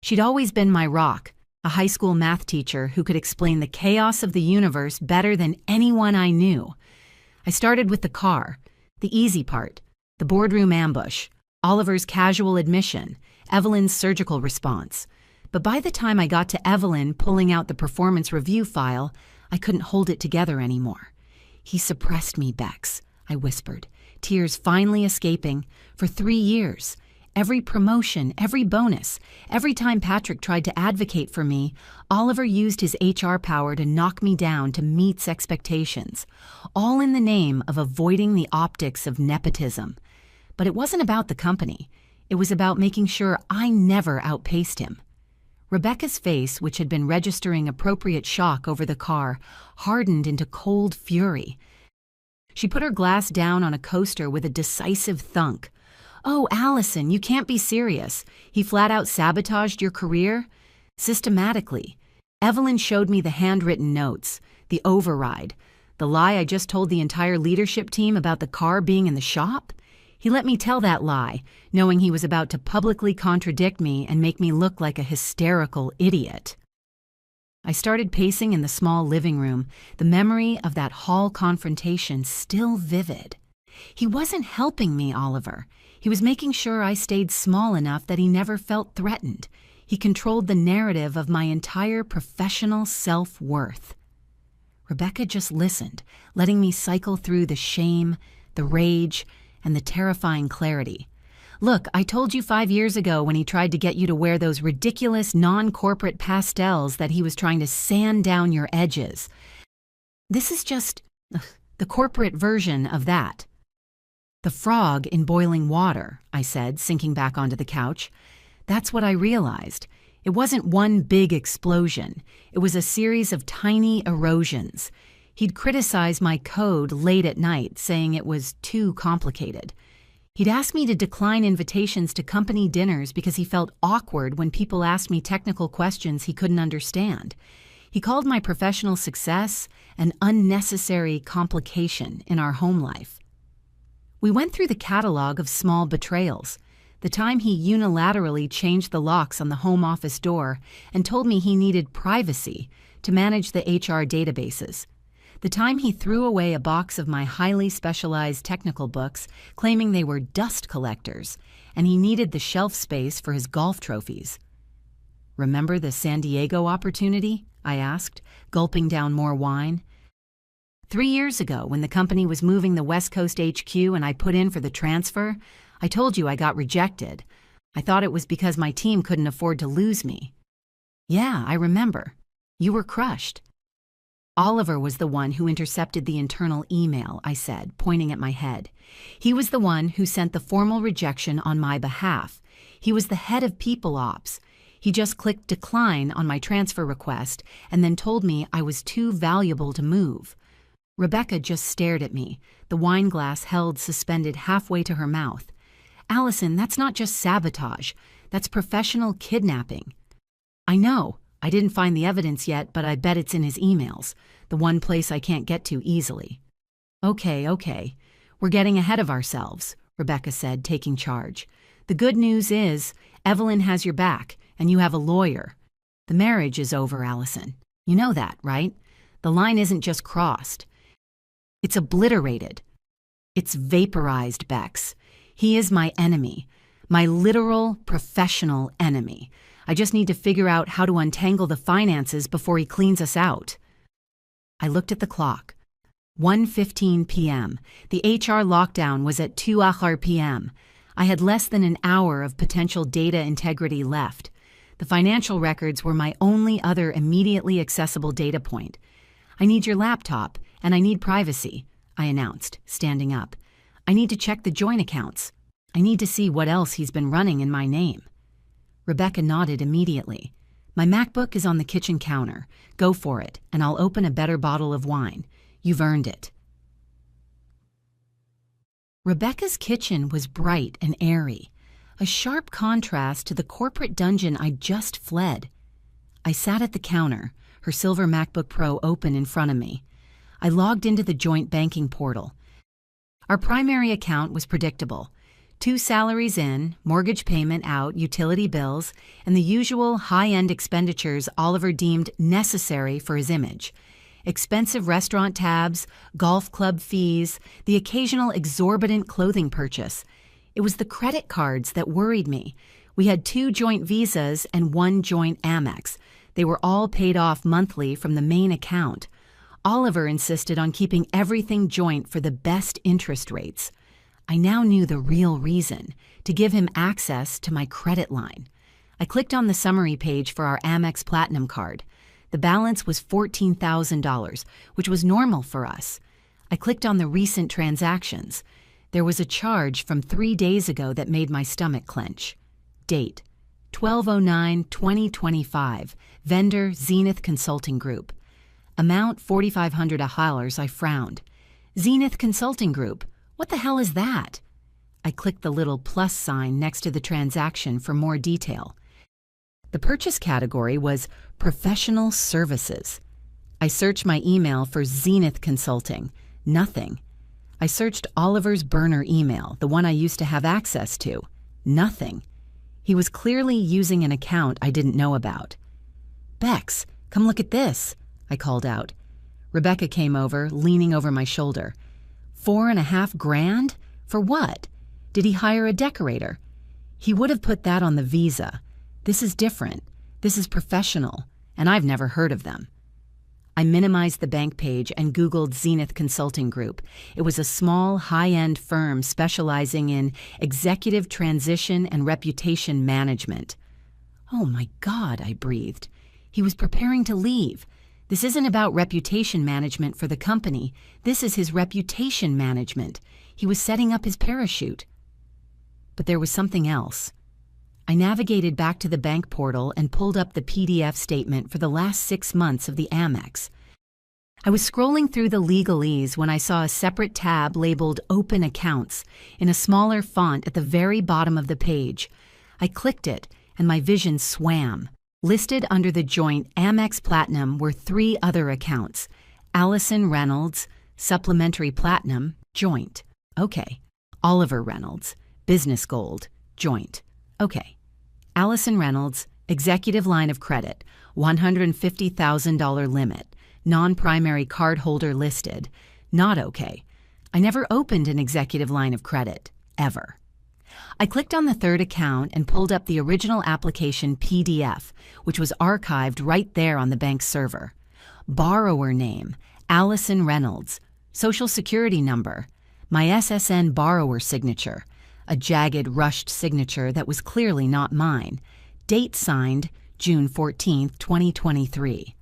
She'd always been my rock, a high school math teacher who could explain the chaos of the universe better than anyone I knew. I started with the car, the easy part, the boardroom ambush, Oliver's casual admission, Evelyn's surgical response. But by the time I got to Evelyn pulling out the performance review file, I couldn't hold it together anymore. He suppressed me, Bex, I whispered, tears finally escaping, for 3 years. Every promotion, every bonus, every time Patrick tried to advocate for me, Oliver used his HR power to knock me down to meet expectations, all in the name of avoiding the optics of nepotism. But it wasn't about the company. It was about making sure I never outpaced him. Rebecca's face, which had been registering appropriate shock over the car, hardened into cold fury. She put her glass down on a coaster with a decisive thunk. Oh, Allison, you can't be serious. He flat out sabotaged your career? Systematically. Evelyn showed me the handwritten notes, the override, the lie I just told the entire leadership team about the car being in the shop. He let me tell that lie, knowing he was about to publicly contradict me and make me look like a hysterical idiot. I started pacing in the small living room, the memory of that hall confrontation still vivid. He wasn't helping me, Oliver. He was making sure I stayed small enough that he never felt threatened. He controlled the narrative of my entire professional self-worth. Rebecca just listened, letting me cycle through the shame, the rage, and the terrifying clarity. Look, I told you 5 years ago when he tried to get you to wear those ridiculous non-corporate pastels that he was trying to sand down your edges. This is just the corporate version of that. The frog in boiling water, I said, sinking back onto the couch. That's what I realized. It wasn't one big explosion. It was a series of tiny erosions. He'd criticize my code late at night, saying it was too complicated. He'd ask me to decline invitations to company dinners because he felt awkward when people asked me technical questions he couldn't understand. He called my professional success an unnecessary complication in our home life. We went through the catalog of small betrayals. The time he unilaterally changed the locks on the home office door and told me he needed privacy to manage the HR databases. The time he threw away a box of my highly specialized technical books, claiming they were dust collectors, and he needed the shelf space for his golf trophies. Remember the San Diego opportunity? I asked, gulping down more wine. 3 years ago, when the company was moving the West Coast HQ and I put in for the transfer, I told you I got rejected. I thought it was because my team couldn't afford to lose me. Yeah, I remember. You were crushed. Oliver was the one who intercepted the internal email, I said, pointing at my head. He was the one who sent the formal rejection on my behalf. He was the head of People Ops. He just clicked decline on my transfer request and then told me I was too valuable to move. Rebecca just stared at me, the wine glass held suspended halfway to her mouth. Allison, that's not just sabotage. That's professional kidnapping. I know. I didn't find the evidence yet, but I bet it's in his emails, the one place I can't get to easily. Okay. We're getting ahead of ourselves, Rebecca said, taking charge. The good news is, Evelyn has your back, and you have a lawyer. The marriage is over, Allison. You know that, right? The line isn't just crossed. It's obliterated. It's vaporized, Bex. He is my enemy, my literal professional enemy. I just need to figure out how to untangle the finances before he cleans us out. I looked at the clock. 1:15 p.m. The HR lockdown was at 2 p.m. I had less than an hour of potential data integrity left. The financial records were my only other immediately accessible data point. I need your laptop, and I need privacy, I announced, standing up. I need to check the joint accounts. I need to see what else he's been running in my name. Rebecca nodded immediately. My MacBook is on the kitchen counter. Go for it, and I'll open a better bottle of wine. You've earned it. Rebecca's kitchen was bright and airy, a sharp contrast to the corporate dungeon I'd just fled. I sat at the counter, her silver MacBook Pro open in front of me. I logged into the joint banking portal. Our primary account was predictable. 2 salaries in, mortgage payment out, utility bills, and the usual high-end expenditures Oliver deemed necessary for his image. Expensive restaurant tabs, golf club fees, the occasional exorbitant clothing purchase. It was the credit cards that worried me. We had 2 joint Visas and 1 joint Amex. They were all paid off monthly from the main account. Oliver insisted on keeping everything joint for the best interest rates. I now knew the real reason, to give him access to my credit line. I clicked on the summary page for our Amex Platinum card. The balance was $14,000, which was normal for us. I clicked on the recent transactions. There was a charge from 3 days ago that made my stomach clench. Date: 12/09/2025. Vendor: Zenith Consulting Group. Amount: $4,500. I frowned. Zenith Consulting Group. What the hell is that? I clicked the little plus sign next to the transaction for more detail. The purchase category was professional services. I searched my email for Zenith Consulting. Nothing. I searched Oliver's burner email, the one I used to have access to. Nothing. He was clearly using an account I didn't know about. "Bex, come look at this," I called out. Rebecca came over, leaning over my shoulder. $4.5 grand? For what? Did he hire a decorator? He would have put that on the visa. This is different. This is professional, and I've never heard of them. I minimized the bank page and Googled Zenith Consulting Group. It was a small, high-end firm specializing in executive transition and reputation management. "Oh my God," I breathed. He was preparing to leave. This isn't about reputation management for the company. This is his reputation management. He was setting up his parachute. But there was something else. I navigated back to the bank portal and pulled up the PDF statement for the last 6 months of the Amex. I was scrolling through the legalese when I saw a separate tab labeled Open Accounts in a smaller font at the very bottom of the page. I clicked it, and my vision swam. Listed under the joint Amex Platinum were 3 other accounts: Allison Reynolds, Supplementary Platinum, joint. Okay. Oliver Reynolds, Business Gold, joint. Okay. Allison Reynolds, Executive Line of Credit, $150,000 limit, non-primary cardholder listed. Not okay. I never opened an executive line of credit, ever. I clicked on the third account and pulled up the original application PDF, which was archived right there on the bank's server. Borrower name, Allison Reynolds. Social security number. My SSN borrower signature. A jagged, rushed signature that was clearly not mine. Date signed, June 14, 2023.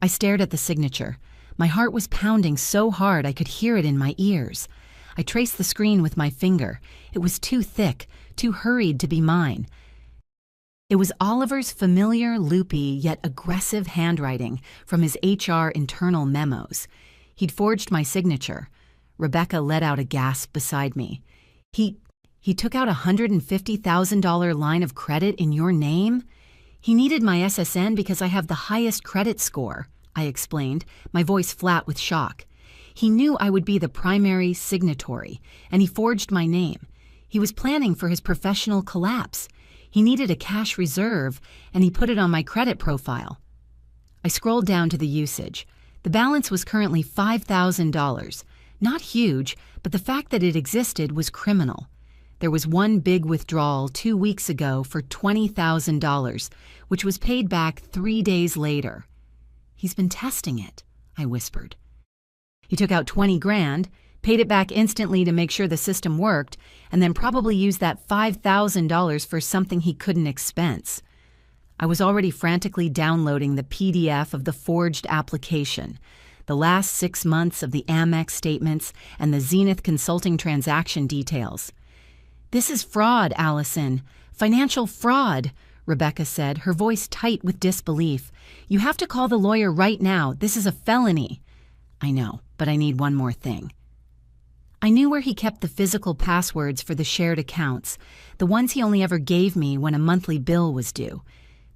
I stared at the signature. My heart was pounding so hard I could hear it in my ears. I traced the screen with my finger. It was too thick, too hurried to be mine. It was Oliver's familiar, loopy, yet aggressive handwriting from his HR internal memos. He'd forged my signature. Rebecca let out a gasp beside me. He took out a $150,000 line of credit in your name? He needed my SSN because I have the highest credit score, I explained, my voice flat with shock. He knew I would be the primary signatory, and he forged my name. He was planning for his professional collapse. He needed a cash reserve, and he put it on my credit profile. I scrolled down to the usage. The balance was currently $5,000. Not huge, but the fact that it existed was criminal. There was one big withdrawal 2 weeks ago for $20,000, which was paid back 3 days later. He's been testing it, I whispered. He took out 20 grand, paid it back instantly to make sure the system worked, and then probably used that $5,000 for something he couldn't expense. I was already frantically downloading the PDF of the forged application, the last 6 months of the Amex statements, and the Zenith Consulting transaction details. "This is fraud, Allison. Financial fraud," Rebecca said, her voice tight with disbelief. "You have to call the lawyer right now. This is a felony." "I know, but I need one more thing." I knew where he kept the physical passwords for the shared accounts, the ones he only ever gave me when a monthly bill was due.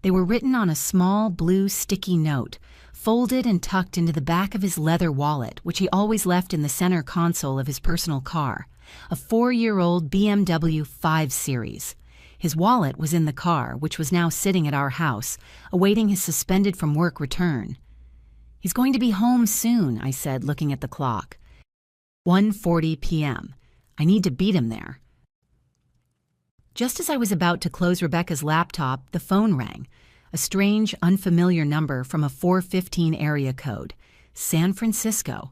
They were written on a small blue sticky note, folded and tucked into the back of his leather wallet, which he always left in the center console of his personal car, a 4-year-old BMW 5 Series. His wallet was in the car, which was now sitting at our house, awaiting his suspended-from-work return. "He's going to be home soon," I said, looking at the clock. 1:40 p.m. I need to beat him there. Just as I was about to close Rebecca's laptop, the phone rang. A strange, unfamiliar number from a 415 area code. San Francisco.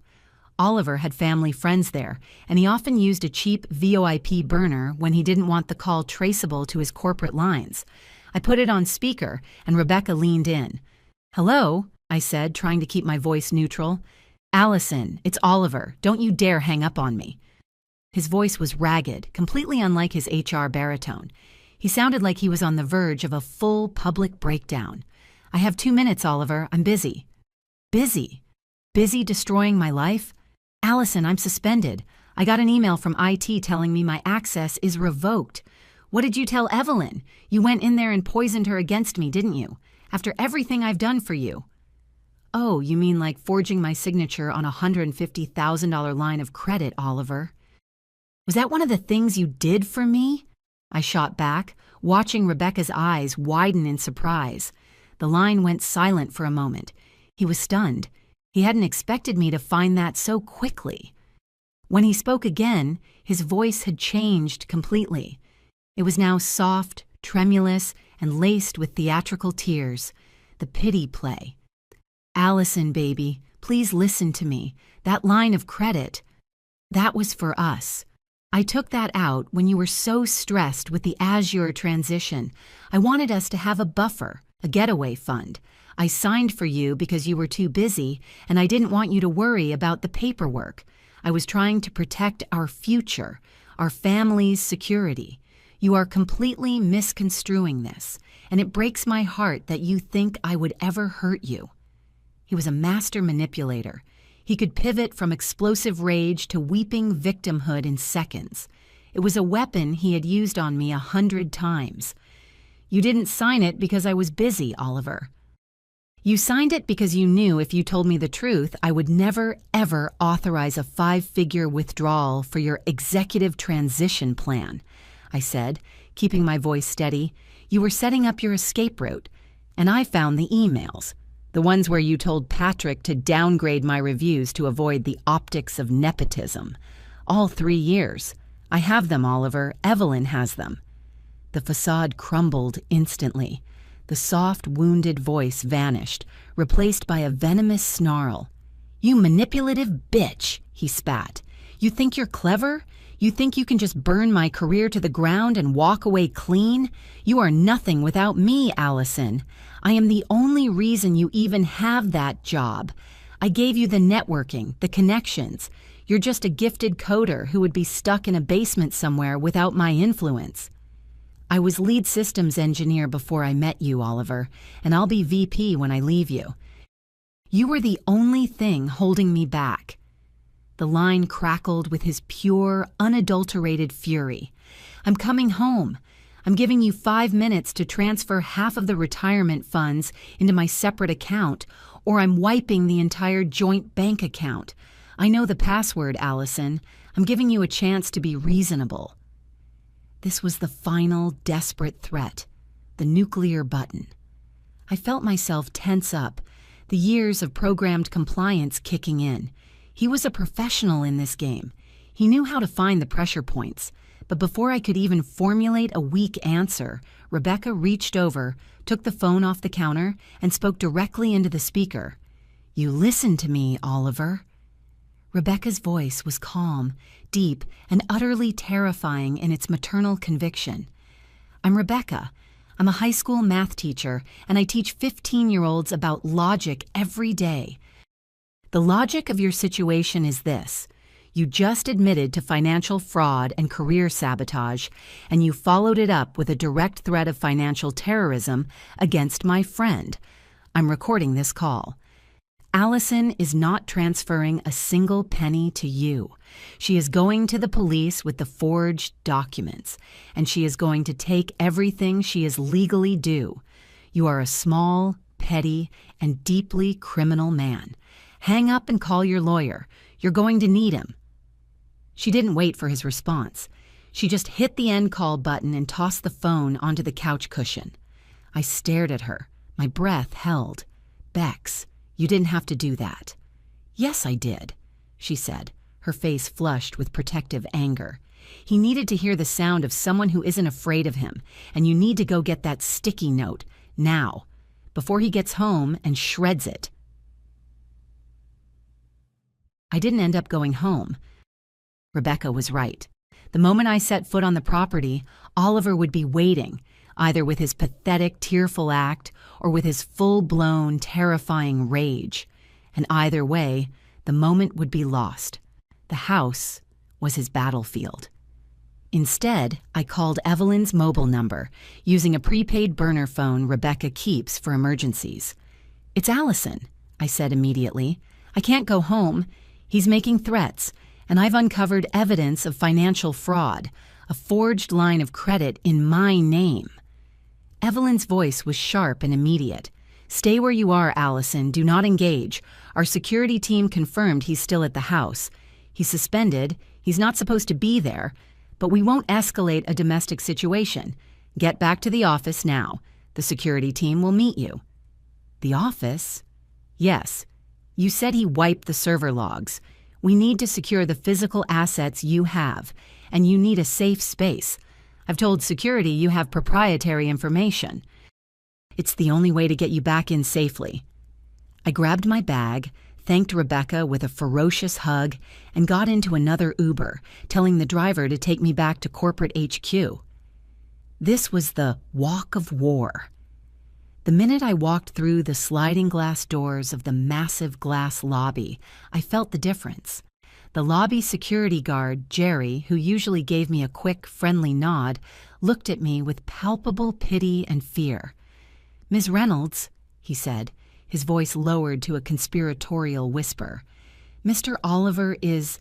Oliver had family friends there, and he often used a cheap VoIP burner when he didn't want the call traceable to his corporate lines. I put it on speaker, and Rebecca leaned in. "Hello," I said, trying to keep my voice neutral. "Allison, it's Oliver. Don't you dare hang up on me." His voice was ragged, completely unlike his HR baritone. He sounded like he was on the verge of a full public breakdown. "I have 2 minutes, Oliver. I'm busy." "Busy? Busy destroying my life? Allison, I'm suspended. I got an email from IT telling me my access is revoked. What did you tell Evelyn? You went in there and poisoned her against me, didn't you? After everything I've done for you." "Oh, you mean like forging my signature on a $150,000 line of credit, Oliver?" "Was that one of the things you did for me?" I shot back, watching Rebecca's eyes widen in surprise. The line went silent for a moment. He was stunned. He hadn't expected me to find that so quickly. When he spoke again, his voice had changed completely. It was now soft, tremulous, and laced with theatrical tears. The pity play. "Allison, baby, please listen to me. That line of credit, that was for us. I took that out when you were so stressed with the Azure transition. I wanted us to have a buffer, a getaway fund. I signed for you because you were too busy, and I didn't want you to worry about the paperwork. I was trying to protect our future, our family's security. You are completely misconstruing this, and it breaks my heart that you think I would ever hurt you." He was a master manipulator. He could pivot from explosive rage to weeping victimhood in seconds. It was a weapon he had used on me 100 times. "You didn't sign it because I was busy, Oliver. You signed it because you knew if you told me the truth, I would never, ever authorize a 5-figure withdrawal for your executive transition plan," I said, keeping my voice steady. "You were setting up your escape route, and I found the emails. The ones where you told Patrick to downgrade my reviews to avoid the optics of nepotism. All 3 years. I have them, Oliver. Evelyn has them." The facade crumbled instantly. The soft, wounded voice vanished, replaced by a venomous snarl. "You manipulative bitch," he spat. "You think you're clever? You think you can just burn my career to the ground and walk away clean? You are nothing without me, Allison. I am the only reason you even have that job. I gave you the networking, the connections. You're just a gifted coder who would be stuck in a basement somewhere without my influence. I was lead systems engineer before I met you, Oliver, and I'll be VP when I leave you. You were the only thing holding me back." The line crackled with his pure, unadulterated fury. "I'm coming home. I'm giving you 5 minutes to transfer half of the retirement funds into my separate account, or I'm wiping the entire joint bank account. I know the password, Allison. I'm giving you a chance to be reasonable." This was the final, desperate threat, the nuclear button. I felt myself tense up, the years of programmed compliance kicking in. He was a professional in this game. He knew how to find the pressure points. But before I could even formulate a weak answer, Rebecca reached over, took the phone off the counter, and spoke directly into the speaker. "You listen to me, Oliver." Rebecca's voice was calm, deep, and utterly terrifying in its maternal conviction. "I'm Rebecca. I'm a high school math teacher, and I teach 15-year-olds about logic every day. The logic of your situation is this. You just admitted to financial fraud and career sabotage, and you followed it up with a direct threat of financial terrorism against my friend. I'm recording this call. Allison is not transferring a single penny to you. She is going to the police with the forged documents, and she is going to take everything she is legally due. You are a small, petty, and deeply criminal man. Hang up and call your lawyer. You're going to need him." She didn't wait for his response. She just hit the end call button and tossed the phone onto the couch cushion. I stared at her. My breath held. "Bex, you didn't have to do that." "Yes, I did," she said, her face flushed with protective anger. "He needed to hear the sound of someone who isn't afraid of him, and you need to go get that sticky note, now, before he gets home and shreds it." I didn't end up going home. Rebecca was right. The moment I set foot on the property, Oliver would be waiting, either with his pathetic, tearful act or with his full-blown, terrifying rage. And either way, the moment would be lost. The house was his battlefield. Instead, I called Evelyn's mobile number, using a prepaid burner phone Rebecca keeps for emergencies. "It's Allison," I said immediately. "I can't go home. He's making threats, And I've uncovered evidence of financial fraud, a forged line of credit in my name. Evelyn's voice was sharp and immediate. "Stay where you are, Allison. Do not engage. Our security team confirmed he's still at the house. He's suspended. He's not supposed to be there. But we won't escalate a domestic situation. Get back to the office now. The security team will meet you." "The office?" "Yes. You said he wiped the server logs. We need to secure the physical assets you have, and you need a safe space. I've told security you have proprietary information. It's the only way to get you back in safely." I grabbed my bag, thanked Rebecca with a ferocious hug, and got into another Uber, telling the driver to take me back to corporate HQ. This was the walk of war. The minute I walked through the sliding glass doors of the massive glass lobby, I felt the difference. The lobby security guard, Jerry, who usually gave me a quick, friendly nod, looked at me with palpable pity and fear. "Ms. Reynolds," he said, his voice lowered to a conspiratorial whisper, "Mr. Oliver is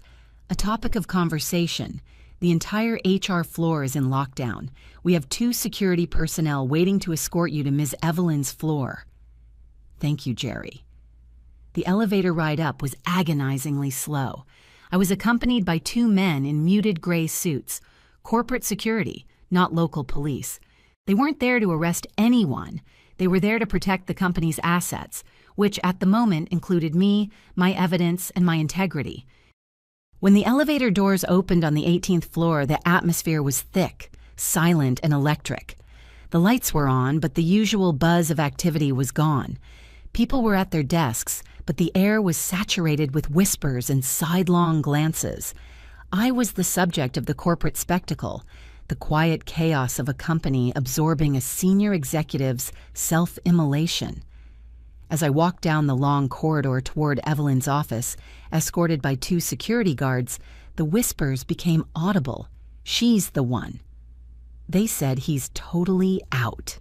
a topic of conversation. The entire HR floor is in lockdown. We have 2 security personnel waiting to escort you to Ms. Evelyn's floor." "Thank you, Jerry." The elevator ride up was agonizingly slow. I was accompanied by 2 men in muted gray suits, corporate security, not local police. They weren't there to arrest anyone. They were there to protect the company's assets, which at the moment included me, my evidence, and my integrity. When the elevator doors opened on the 18th floor, the atmosphere was thick, silent, and electric. The lights were on, but the usual buzz of activity was gone. People were at their desks, but the air was saturated with whispers and sidelong glances. I was the subject of the corporate spectacle, the quiet chaos of a company absorbing a senior executive's self-immolation. As I walked down the long corridor toward Evelyn's office, escorted by 2 security guards, the whispers became audible. "She's the one." They said he's totally out.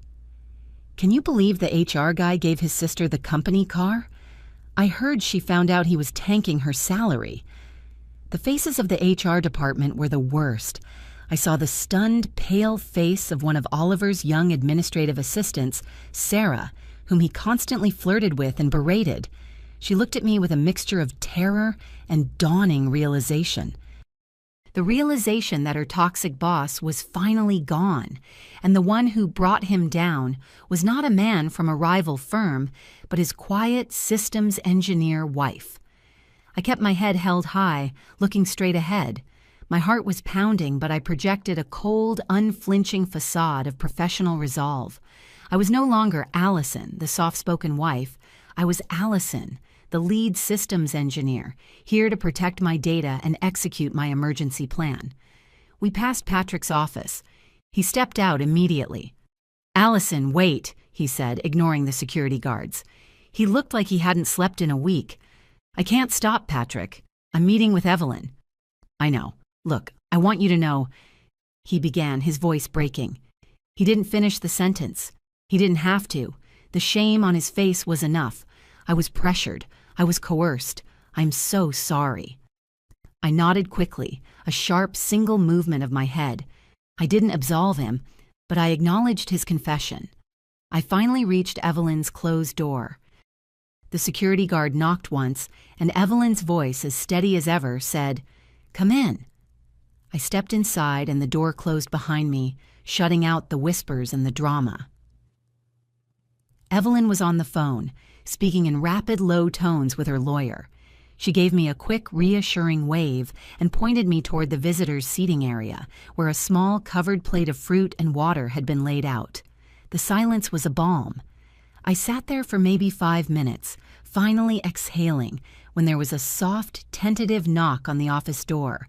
"Can you believe the HR guy gave his sister the company car? I heard she found out he was tanking her salary." The faces of the HR department were the worst. I saw the stunned, pale face of one of Oliver's young administrative assistants, Sarah, whom he constantly flirted with and berated. She looked at me with a mixture of terror and dawning realization. The realization that her toxic boss was finally gone, and the one who brought him down was not a man from a rival firm, but his quiet systems engineer wife. I kept my head held high, looking straight ahead. My heart was pounding, but I projected a cold, unflinching facade of professional resolve. I was no longer Allison, the soft-spoken wife. I was Allison, the lead systems engineer, here to protect my data and execute my emergency plan. We passed Patrick's office. He stepped out immediately. "Allison, wait," he said, ignoring the security guards. He looked like he hadn't slept in a week. "I can't stop, Patrick. I'm meeting with Evelyn." "I know. Look, I want you to know," he began, his voice breaking. He didn't finish the sentence. He didn't have to. The shame on his face was enough. I was pressured. I was coerced. "I'm so sorry." I nodded quickly, a sharp single movement of my head. I didn't absolve him, but I acknowledged his confession. I finally reached Evelyn's closed door. The security guard knocked once, and Evelyn's voice, as steady as ever, said, "Come in." I stepped inside and the door closed behind me, shutting out the whispers and the drama. Evelyn was on the phone, speaking in rapid, low tones with her lawyer. She gave me a quick, reassuring wave and pointed me toward the visitors' seating area, where a small, covered plate of fruit and water had been laid out. The silence was a balm. I sat there for maybe 5 minutes, finally exhaling, when there was a soft, tentative knock on the office door.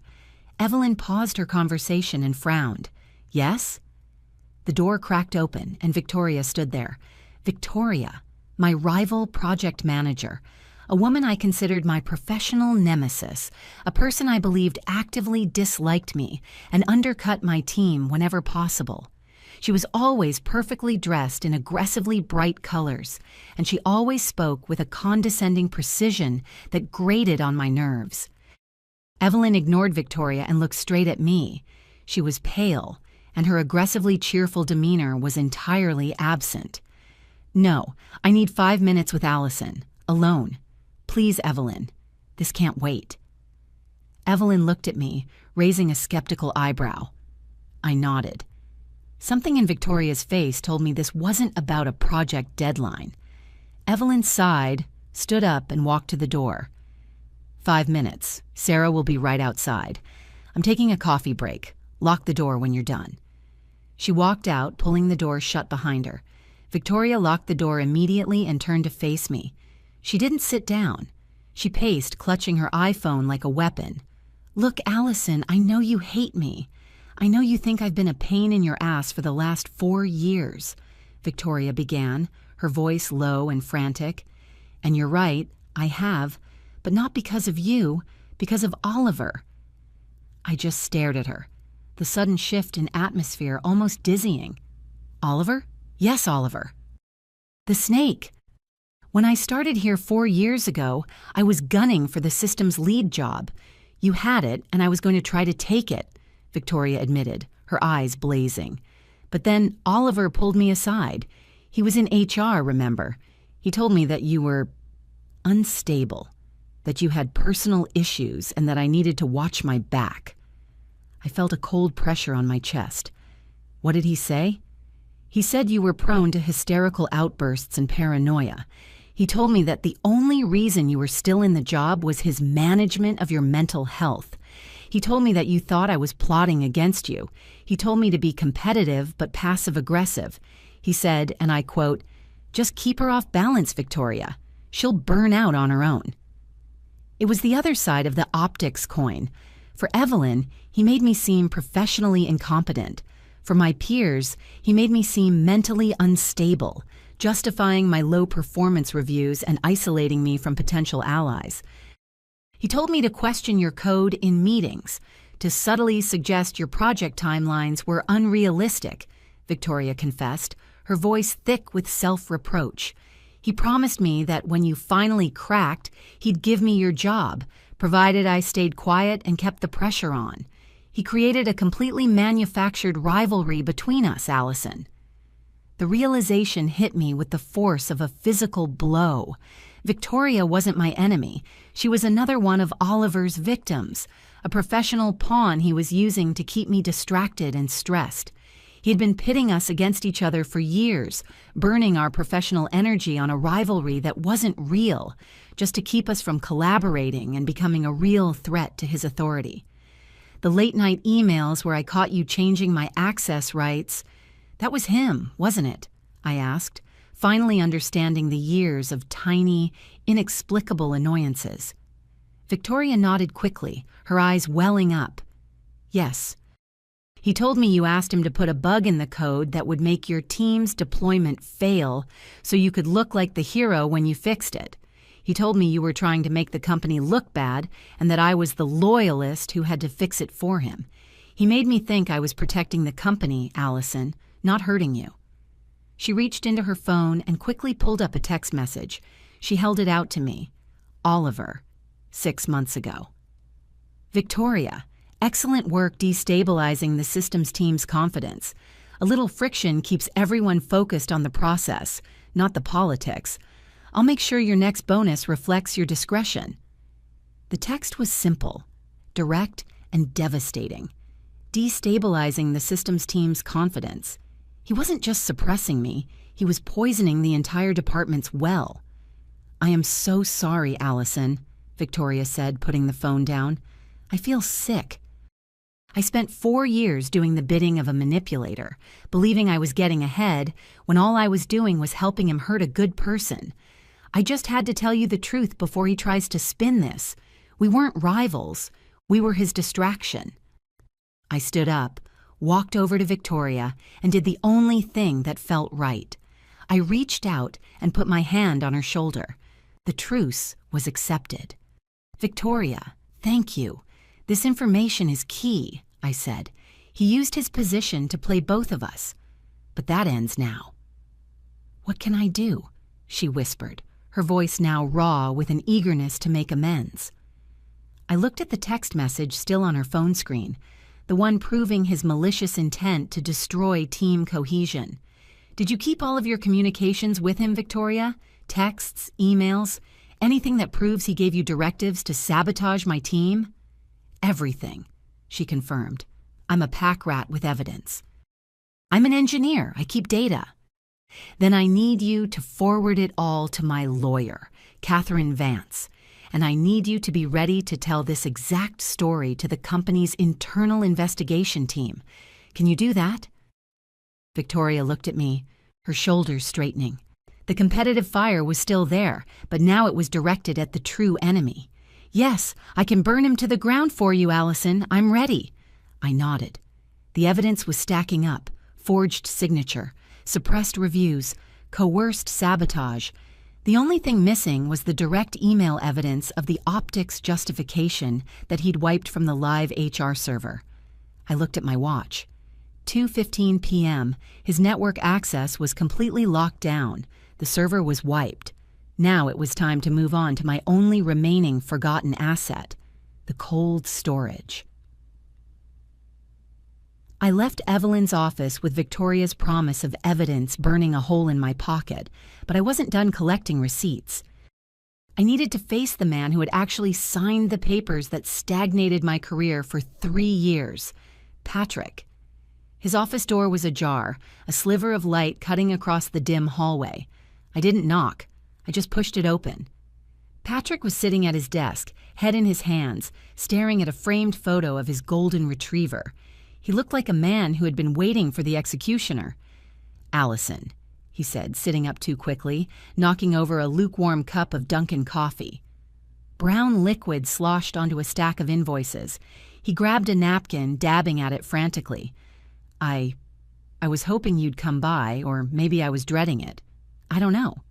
Evelyn paused her conversation and frowned. "Yes?" The door cracked open, and Victoria stood there. Victoria, my rival project manager, a woman I considered my professional nemesis, a person I believed actively disliked me and undercut my team whenever possible. She was always perfectly dressed in aggressively bright colors, and she always spoke with a condescending precision that grated on my nerves. Evelyn ignored Victoria and looked straight at me. She was pale, and her aggressively cheerful demeanor was entirely absent. "No, I need 5 minutes with Allison. Alone. Please, Evelyn. This can't wait." Evelyn looked at me, raising a skeptical eyebrow. I nodded. Something in Victoria's face told me this wasn't about a project deadline. Evelyn sighed, stood up, and walked to the door. 5 minutes. Sarah will be right outside. I'm taking a coffee break. Lock the door when you're done." She walked out, pulling the door shut behind her. Victoria locked the door immediately and turned to face me. She didn't sit down. She paced, clutching her iPhone like a weapon. "Look, Allison, I know you hate me. I know you think I've been a pain in your ass for the last 4 years," Victoria began, her voice low and frantic. "And you're right, I have, but not because of you, because of Oliver." I just stared at her, the sudden shift in atmosphere almost dizzying. "Oliver?" "Yes, Oliver." "The snake. When I started here 4 years ago, I was gunning for the systems lead job. You had it, and I was going to try to take it," Victoria admitted, her eyes blazing. "But then Oliver pulled me aside. He was in HR, remember? He told me that you were unstable, that you had personal issues, and that I needed to watch my back." I felt a cold pressure on my chest. "What did he say?" "He said you were prone to hysterical outbursts and paranoia. He told me that the only reason you were still in the job was his management of your mental health. He told me that you thought I was plotting against you. He told me to be competitive but passive-aggressive. He said, and I quote, 'Just keep her off balance, Victoria. She'll burn out on her own.'" It was the other side of the optics coin. For Evelyn, he made me seem professionally incompetent. For my peers, he made me seem mentally unstable, justifying my low performance reviews and isolating me from potential allies. He told me to question your code in meetings, to subtly suggest your project timelines were unrealistic, Victoria confessed, her voice thick with self-reproach. He promised me that when you finally cracked, he'd give me your job, provided I stayed quiet and kept the pressure on. He created a completely manufactured rivalry between us, Allison. The realization hit me with the force of a physical blow. Victoria wasn't my enemy. She was another one of Oliver's victims, a professional pawn he was using to keep me distracted and stressed. He had been pitting us against each other for years, burning our professional energy on a rivalry that wasn't real, just to keep us from collaborating and becoming a real threat to his authority. The late-night emails where I caught you changing my access rights, that was him, wasn't it? I asked, finally understanding the years of tiny, inexplicable annoyances. Victoria nodded quickly, her eyes welling up. "Yes. He told me you asked him to put a bug in the code that would make your team's deployment fail so you could look like the hero when you fixed it. He told me you were trying to make the company look bad and that I was the loyalist who had to fix it for him. He made me think I was protecting the company, Allison, not hurting you." She reached into her phone and quickly pulled up a text message. She held it out to me. "Oliver, 6 months ago." "Victoria, excellent work destabilizing the systems team's confidence. A little friction keeps everyone focused on the process, not the politics. I'll make sure your next bonus reflects your discretion." The text was simple, direct, and devastating. Destabilizing the systems team's confidence. He wasn't just suppressing me, he was poisoning the entire department's well. "I am so sorry, Allison," Victoria said, putting the phone down. "I feel sick. I spent 4 years doing the bidding of a manipulator, believing I was getting ahead when all I was doing was helping him hurt a good person. I just had to tell you the truth before he tries to spin this. We weren't rivals. We were his distraction." I stood up, walked over to Victoria, and did the only thing that felt right. I reached out and put my hand on her shoulder. The truce was accepted. "Victoria, thank you. This information is key," I said. "He used his position to play both of us. But that ends now." "What can I do?" she whispered, her voice now raw with an eagerness to make amends. I looked at the text message still on her phone screen, the one proving his malicious intent to destroy team cohesion. Did you keep all of your communications with him, Victoria? Texts, emails, anything that proves he gave you directives to sabotage my team? Everything, she confirmed. I'm a pack rat with evidence. I'm an engineer. I keep data. Then I need you to forward it all to my lawyer, Catherine Vance, and I need you to be ready to tell this exact story to the company's internal investigation team. Can you do that? Victoria looked at me, her shoulders straightening. The competitive fire was still there, but now it was directed at the true enemy. Yes, I can burn him to the ground for you, Allison. I'm ready. I nodded. The evidence was stacking up. Forged signature, suppressed reviews, coerced sabotage. The only thing missing was the direct email evidence of the optics justification that he'd wiped from the live HR server. I looked at my watch. 2:15 p.m., his network access was completely locked down. The server was wiped. Now it was time to move on to my only remaining forgotten asset, the cold storage. I left Evelyn's office with Victoria's promise of evidence burning a hole in my pocket, but I wasn't done collecting receipts. I needed to face the man who had actually signed the papers that stagnated my career for 3 years, Patrick. His office door was ajar, a sliver of light cutting across the dim hallway. I didn't knock. I just pushed it open. Patrick was sitting at his desk, head in his hands, staring at a framed photo of his golden retriever. He looked like a man who had been waiting for the executioner. "Allison," he said, sitting up too quickly, knocking over a lukewarm cup of Dunkin' coffee. Brown liquid sloshed onto a stack of invoices. He grabbed a napkin, dabbing at it frantically. I was hoping you'd come by, or maybe I was dreading it. I don't know."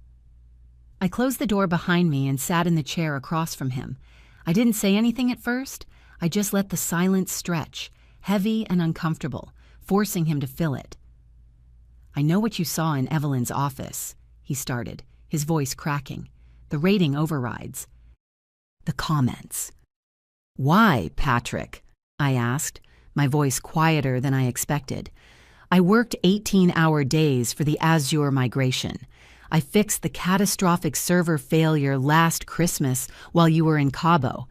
I closed the door behind me and sat in the chair across from him. I didn't say anything at first. I just let the silence stretch, heavy and uncomfortable, forcing him to fill it. "I know what you saw in Evelyn's office," he started, his voice cracking. "The rating overrides. The comments." "Why, Patrick?" I asked, my voice quieter than I expected. "I worked 18-hour days for the Azure migration. I fixed the catastrophic server failure last Christmas while you were in Cabo.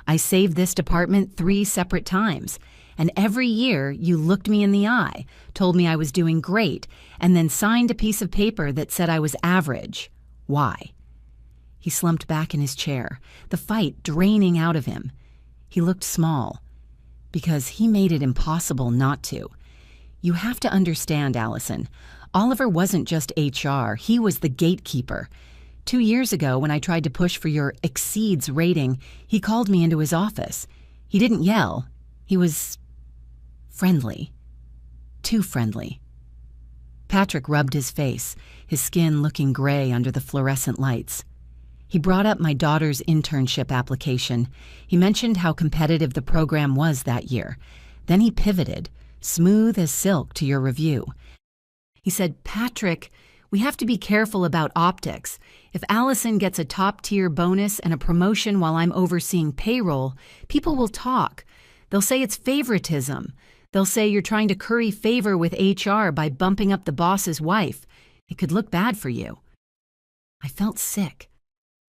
I saved this department 3 separate times. And every year you looked me in the eye, told me I was doing great, and then signed a piece of paper that said I was average. Why?" He slumped back in his chair, the fight draining out of him. He looked small. "Because he made it impossible not to. You have to understand, Allison. Oliver wasn't just HR, he was the gatekeeper. 2 years ago, when I tried to push for your exceeds rating, he called me into his office. He didn't yell. He was friendly. Too friendly." Patrick rubbed his face, his skin looking gray under the fluorescent lights. He brought up my daughter's internship application. He mentioned how competitive the program was that year. Then he pivoted, smooth as silk, to your review. He said, "Patrick, we have to be careful about optics. If Allison gets a top-tier bonus and a promotion while I'm overseeing payroll, people will talk. They'll say it's favoritism. They'll say you're trying to curry favor with HR by bumping up the boss's wife. It could look bad for you." I felt sick.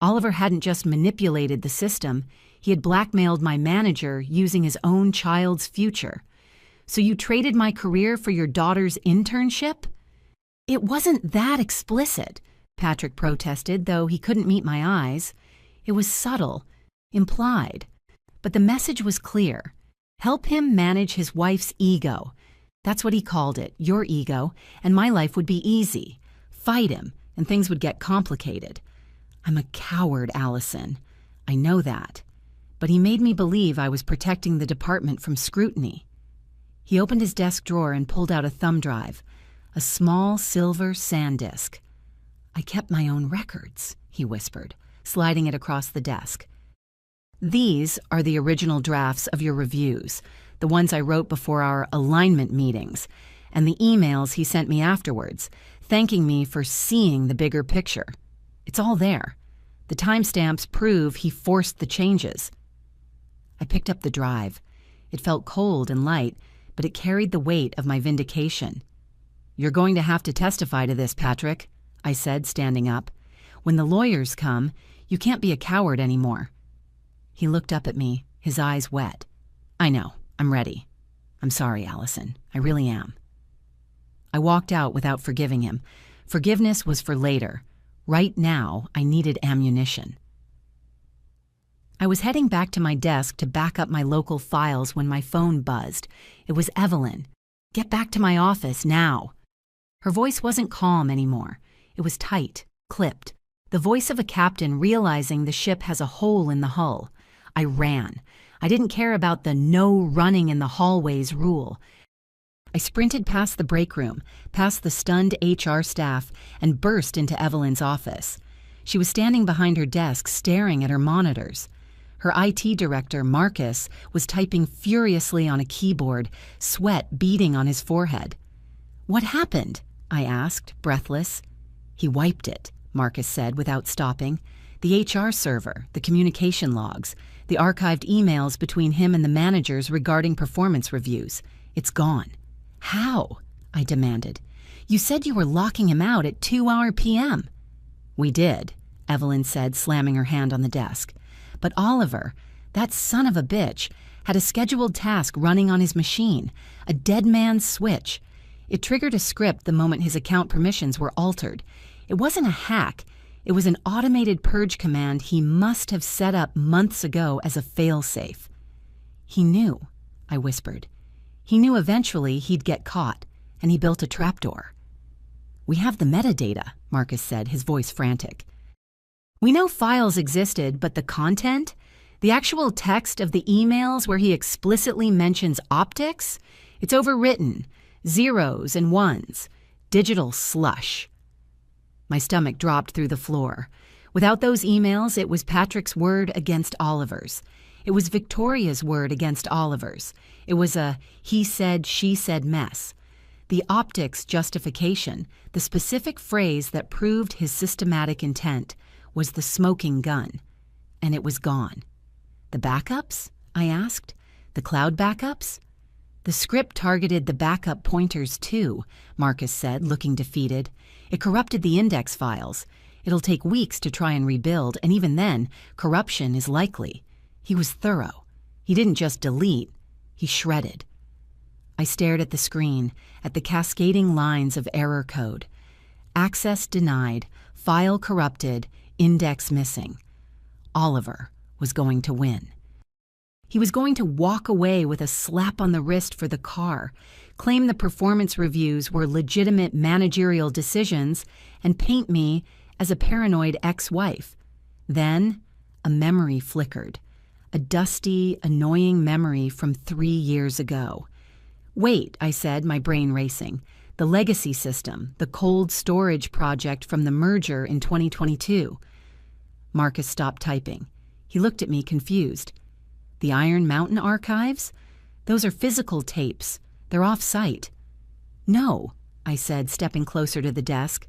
Oliver hadn't just manipulated the system. He had blackmailed my manager using his own child's future. "So you traded my career for your daughter's internship?" "It wasn't that explicit," Patrick protested, though he couldn't meet my eyes. It was subtle, implied. But the message was clear. Help him manage his wife's ego. That's what he called it, your ego, and my life would be easy. Fight him, and things would get complicated. I'm a coward, Allison. I know that. But he made me believe I was protecting the department from scrutiny. He opened his desk drawer and pulled out a thumb drive, a small silver SanDisk. "I kept my own records," he whispered, sliding it across the desk. "These are the original drafts of your reviews, the ones I wrote before our alignment meetings, and the emails he sent me afterwards, thanking me for seeing the bigger picture. It's all there. The timestamps prove he forced the changes." I picked up the drive. It felt cold and light, but it carried the weight of my vindication. "You're going to have to testify to this, Patrick," I said, standing up. "When the lawyers come, you can't be a coward anymore." He looked up at me, his eyes wet. "I know. I'm ready. I'm sorry, Allison. I really am." I walked out without forgiving him. Forgiveness was for later. Right now, I needed ammunition. I was heading back to my desk to back up my local files when my phone buzzed. It was Evelyn. "Get back to my office now." Her voice wasn't calm anymore. It was tight, clipped. The voice of a captain realizing the ship has a hole in the hull. I ran. I didn't care about the no running in the hallways rule. I sprinted past the break room, past the stunned HR staff, and burst into Evelyn's office. She was standing behind her desk, staring at her monitors. Her IT director, Marcus, was typing furiously on a keyboard, sweat beading on his forehead. "What happened?" I asked, breathless. "He wiped it," Marcus said without stopping. "The HR server, the communication logs, the archived emails between him and the managers regarding performance reviews. It's gone." "How?" I demanded. "You said you were locking him out at 2 p.m. "We did," Evelyn said, slamming her hand on the desk. "But Oliver, that son of a bitch, had a scheduled task running on his machine, a dead man's switch. It triggered a script the moment his account permissions were altered. It wasn't a hack. It was an automated purge command he must have set up months ago as a failsafe." "He knew," I whispered. "He knew eventually he'd get caught, and he built a trapdoor." "We have the metadata," Marcus said, his voice frantic. "We know files existed, but the content? The actual text of the emails where he explicitly mentions optics? It's overwritten. Zeros and ones. Digital slush." My stomach dropped through the floor. Without those emails, it was Patrick's word against Oliver's. It was Victoria's word against Oliver's. It was a he said, she said mess. The optics justification, the specific phrase that proved his systematic intent, was the smoking gun. And it was gone. "The backups?" I asked. "The cloud backups?" "The script targeted the backup pointers too," Marcus said, looking defeated. "It corrupted the index files. It'll take weeks to try and rebuild, and even then, corruption is likely. He was thorough. He didn't just delete, he shredded." I stared at the screen, at the cascading lines of error code. Access denied, file corrupted, index missing. Oliver was going to win. He was going to walk away with a slap on the wrist for the car, claim the performance reviews were legitimate managerial decisions, and paint me as a paranoid ex-wife. Then, a memory flickered. A dusty, annoying memory from 3 years ago. "Wait," I said, my brain racing. "The legacy system, the cold storage project from the merger in 2022. Marcus stopped typing. He looked at me confused. "The Iron Mountain archives? Those are physical tapes. They're off-site." "No," I said, stepping closer to the desk.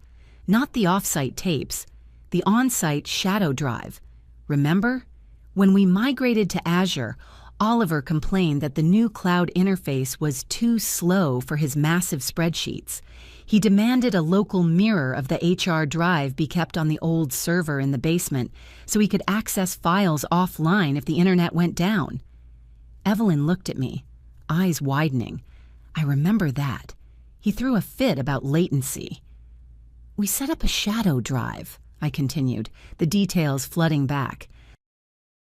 "Not the off-site tapes. The on-site shadow drive. Remember? When we migrated to Azure, Oliver complained that the new cloud interface was too slow for his massive spreadsheets. He demanded a local mirror of the HR drive be kept on the old server in the basement so he could access files offline if the internet went down." Evelyn looked at me, eyes widening. "I remember that. He threw a fit about latency." "We set up a shadow drive," I continued, the details flooding back.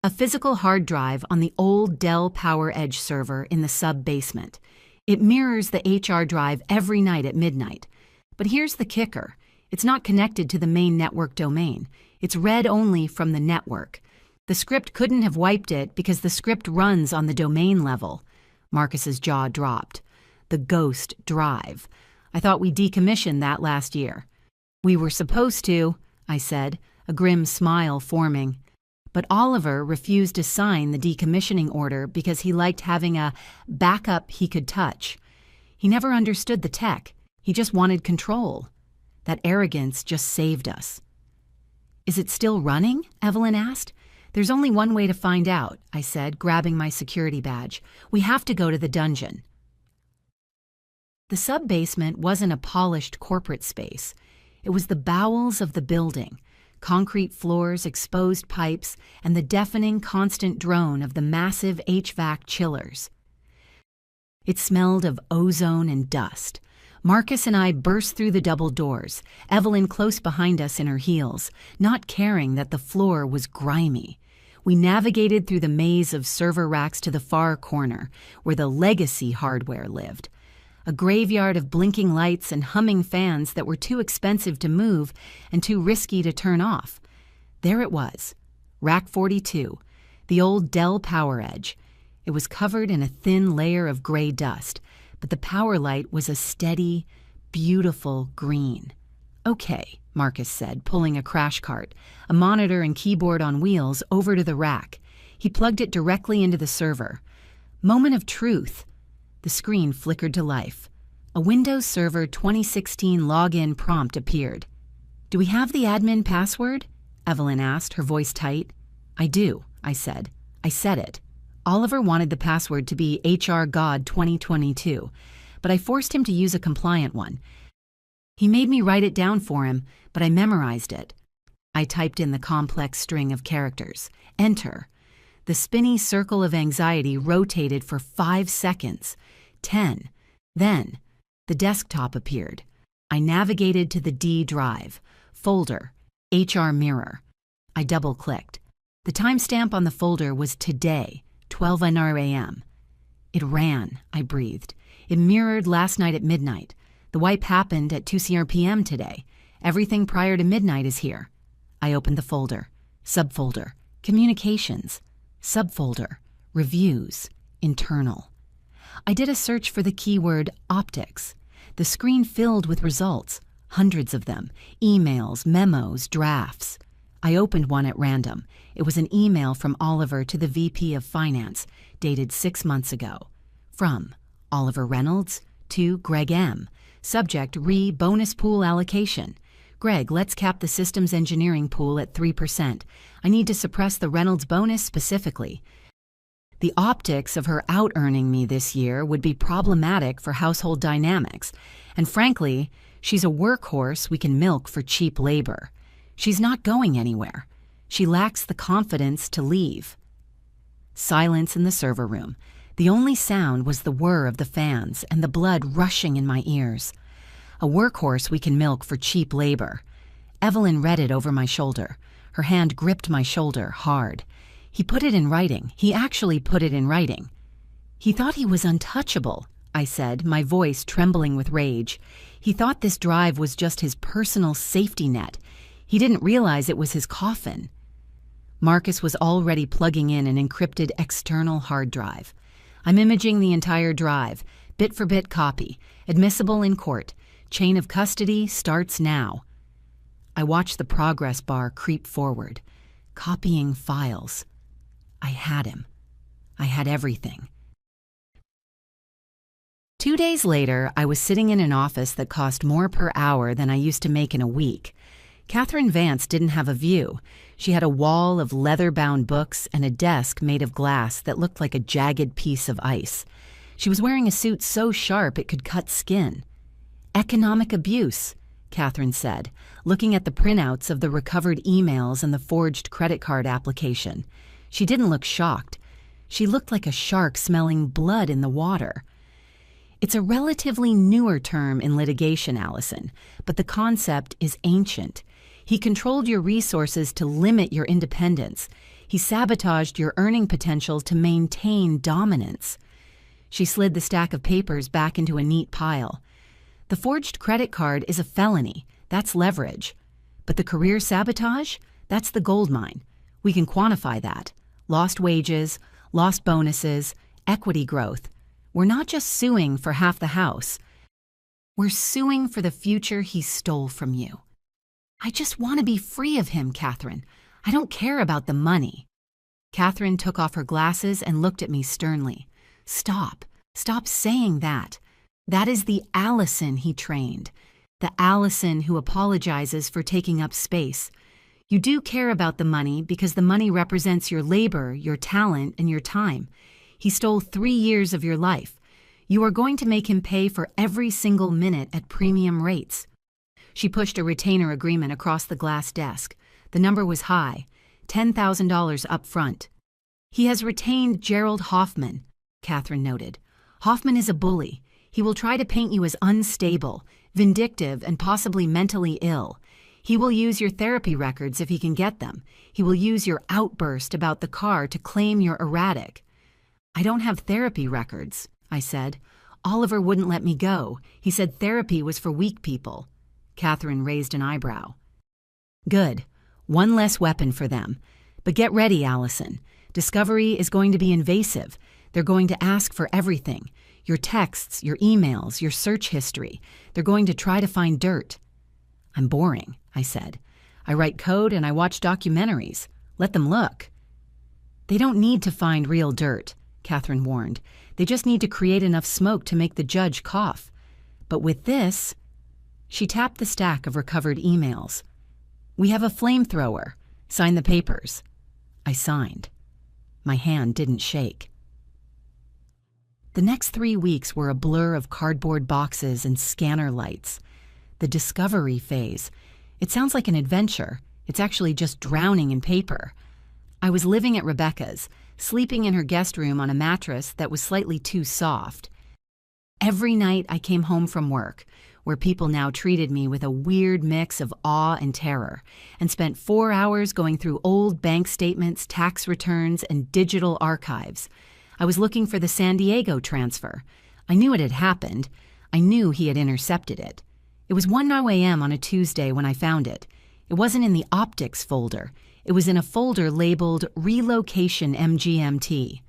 "A physical hard drive on the old Dell PowerEdge server in the sub-basement. It mirrors the HR drive every night at midnight. But here's the kicker. It's not connected to the main network domain. It's read only from the network. The script couldn't have wiped it because the script runs on the domain level." Marcus's jaw dropped. "The ghost drive. I thought we decommissioned that last year." "We were supposed to," I said, a grim smile forming. But Oliver refused to sign the decommissioning order because he liked having a backup he could touch. He never understood the tech. He just wanted control. That arrogance just saved us. "Is it still running?" Evelyn asked. There's only one way to find out, I said, grabbing my security badge. We have to go to the dungeon. The sub-basement wasn't a polished corporate space. It was the bowels of the building, concrete floors, exposed pipes, and the deafening constant drone of the massive HVAC chillers. It smelled of ozone and dust. Marcus and I burst through the double doors, Evelyn close behind us in her heels, not caring that the floor was grimy. We navigated through the maze of server racks to the far corner, where the legacy hardware lived. A graveyard of blinking lights and humming fans that were too expensive to move and too risky to turn off. There it was, Rack 42, the old Dell Power Edge. It was covered in a thin layer of gray dust, but the power light was a steady, beautiful green. Okay, Marcus said, pulling a crash cart, a monitor and keyboard on wheels, over to the rack. He plugged it directly into the server. Moment of truth. The screen flickered to life. A Windows Server 2016 login prompt appeared. "Do we have the admin password?" Evelyn asked, her voice tight. "I do," I said. I said it. Oliver wanted the password to be HR God 2022, but I forced him to use a compliant one. He made me write it down for him, but I memorized it. I typed in the complex string of characters. Enter. The spinny circle of anxiety rotated for 5 seconds. 10. Then, the desktop appeared. I navigated to the D drive. Folder. HR Mirror. I double-clicked. The timestamp on the folder was today, 12:00 a.m. It ran, I breathed. It mirrored last night at midnight. The wipe happened at 2 p.m. today. Everything prior to midnight is here. I opened the folder. Subfolder. Communications. Subfolder. Reviews. Internal. I did a search for the keyword optics. The screen filled with results, hundreds of them, emails, memos, drafts. I opened one at random. It was an email from Oliver to the VP of Finance, dated 6 months ago. From Oliver Reynolds to Greg M. Subject bonus pool allocation. Greg, let's cap the systems engineering pool at 3%. I need to suppress the Reynolds bonus specifically. The optics of her out-earning me this year would be problematic for household dynamics, and frankly, she's a workhorse we can milk for cheap labor. She's not going anywhere. She lacks the confidence to leave. Silence in the server room. The only sound was the whir of the fans and the blood rushing in my ears. A workhorse we can milk for cheap labor. Evelyn read it over my shoulder. Her hand gripped my shoulder hard. He put it in writing. He actually put it in writing. He thought he was untouchable, I said, my voice trembling with rage. He thought this drive was just his personal safety net. He didn't realize it was his coffin. Marcus was already plugging in an encrypted external hard drive. I'm imaging the entire drive, bit-for-bit copy, admissible in court. Chain of custody starts now. I watched the progress bar creep forward. Copying files. I had him. I had everything. 2 days later, I was sitting in an office that cost more per hour than I used to make in a week. Catherine Vance didn't have a view. She had a wall of leather-bound books and a desk made of glass that looked like a jagged piece of ice. She was wearing a suit so sharp it could cut skin. Economic abuse, Catherine said, looking at the printouts of the recovered emails and the forged credit card application. She didn't look shocked. She looked like a shark smelling blood in the water. It's a relatively newer term in litigation, Allison, but the concept is ancient. He controlled your resources to limit your independence. He sabotaged your earning potential to maintain dominance. She slid the stack of papers back into a neat pile. The forged credit card is a felony. That's leverage. But the career sabotage? That's the gold mine. We can quantify that. Lost wages, lost bonuses, equity growth. We're not just suing for half the house. We're suing for the future he stole from you. I just want to be free of him, Catherine. I don't care about the money. Catherine took off her glasses and looked at me sternly. Stop. Stop saying that. That is the Allison he trained. The Allison who apologizes for taking up space. You do care about the money because the money represents your labor, your talent, and your time. He stole 3 years of your life. You are going to make him pay for every single minute at premium rates." She pushed a retainer agreement across the glass desk. The number was high, $10,000 up front. "He has retained Gerald Hoffman," Catherine noted. "Hoffman is a bully. He will try to paint you as unstable, vindictive, and possibly mentally ill. He will use your therapy records if he can get them. He will use your outburst about the car to claim you're erratic." "I don't have therapy records," I said. "Oliver wouldn't let me go. He said therapy was for weak people." Catherine raised an eyebrow. "Good. One less weapon for them. But get ready, Allison. Discovery is going to be invasive. They're going to ask for everything. Your texts, your emails, your search history. They're going to try to find dirt." "I'm boring," I said. "I write code and I watch documentaries. Let them look." "They don't need to find real dirt," Catherine warned. "They just need to create enough smoke to make the judge cough. But with this..." She tapped the stack of recovered emails. "We have a flamethrower. Sign the papers." I signed. My hand didn't shake. The next 3 weeks were a blur of cardboard boxes and scanner lights. The discovery phase. It sounds like an adventure. It's actually just drowning in paper. I was living at Rebecca's, sleeping in her guest room on a mattress that was slightly too soft. Every night I came home from work, where people now treated me with a weird mix of awe and terror, and spent 4 hours going through old bank statements, tax returns, and digital archives. I was looking for the San Diego transfer. I knew it had happened. I knew he had intercepted it. It was 1 a.m. on a Tuesday when I found it. It wasn't in the optics folder. It was in a folder labeled Relocation MGMT.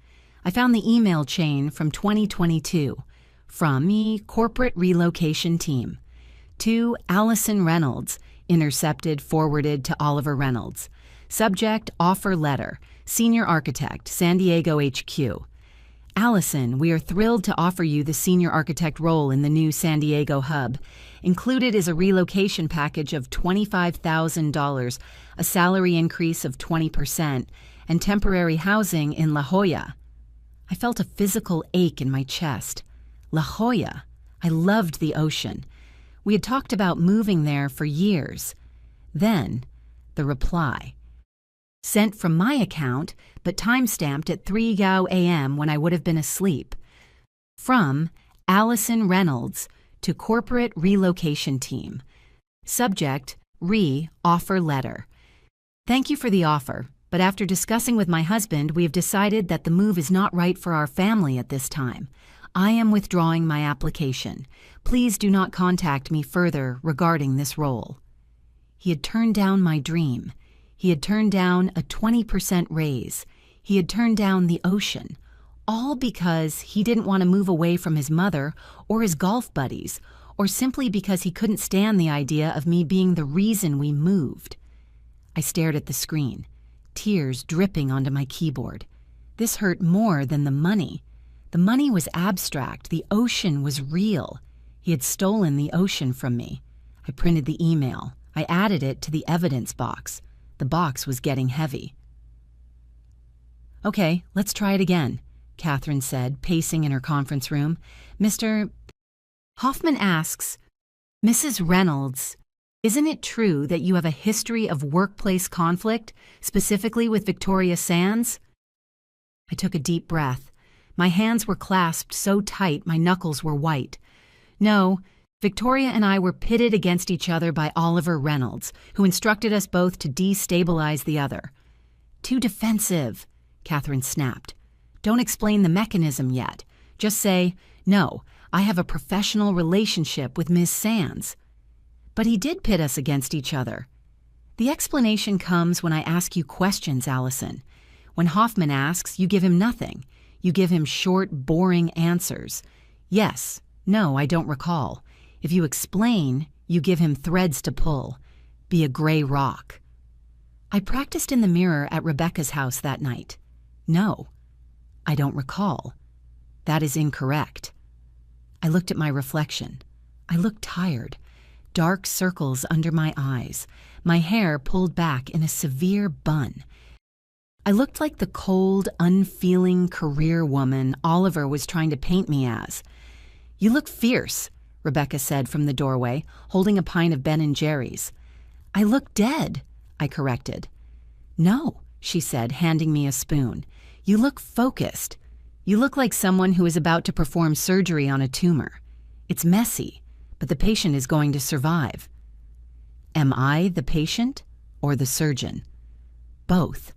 I found the email chain from 2022. From me, Corporate Relocation Team. To Allison Reynolds, intercepted, forwarded to Oliver Reynolds. Subject, offer letter. Senior Architect, San Diego HQ. Allison, we are thrilled to offer you the senior architect role in the new San Diego hub. Included is a relocation package of $25,000, a salary increase of 20%, and temporary housing in La Jolla. I felt a physical ache in my chest. La Jolla. I loved the ocean. We had talked about moving there for years. Then, the reply. Sent from my account, but time-stamped at 3 a.m. when I would have been asleep. From Allison Reynolds to Corporate Relocation Team. Subject, offer letter. Thank you for the offer, but after discussing with my husband, we have decided that the move is not right for our family at this time. I am withdrawing my application. Please do not contact me further regarding this role. He had turned down my dream. He had turned down a 20% raise. He had turned down the ocean. All because he didn't want to move away from his mother or his golf buddies, or simply because he couldn't stand the idea of me being the reason we moved. I stared at the screen, tears dripping onto my keyboard. This hurt more than the money. The money was abstract. The ocean was real. He had stolen the ocean from me. I printed the email. I added it to the evidence box. The box was getting heavy. "Okay, let's try it again," Catherine said, pacing in her conference room. "Mr. Hoffman asks, Mrs. Reynolds, isn't it true that you have a history of workplace conflict, specifically with Victoria Sands?" I took a deep breath. My hands were clasped so tight my knuckles were white. "No, Victoria and I were pitted against each other by Oliver Reynolds, who instructed us both to destabilize the other." "Too defensive," Catherine snapped. "Don't explain the mechanism yet. Just say, no, I have a professional relationship with Ms. Sands." "But he did pit us against each other." "The explanation comes when I ask you questions, Allison. When Hoffman asks, you give him nothing. You give him short, boring answers. Yes, no, I don't recall. If you explain, you give him threads to pull. Be a gray rock." I practiced in the mirror at Rebecca's house that night. No, I don't recall. That is incorrect. I looked at my reflection. I looked tired. dark circles under my eyes, my hair pulled back in a severe bun. I looked like the cold, unfeeling career woman Oliver was trying to paint me as. "You look fierce," Rebecca said from the doorway, holding a pint of Ben & Jerry's. "I look dead," I corrected. "No," she said, handing me a spoon. "You look focused. You look like someone who is about to perform surgery on a tumor. It's messy, but the patient is going to survive." Am I the patient or the surgeon? Both.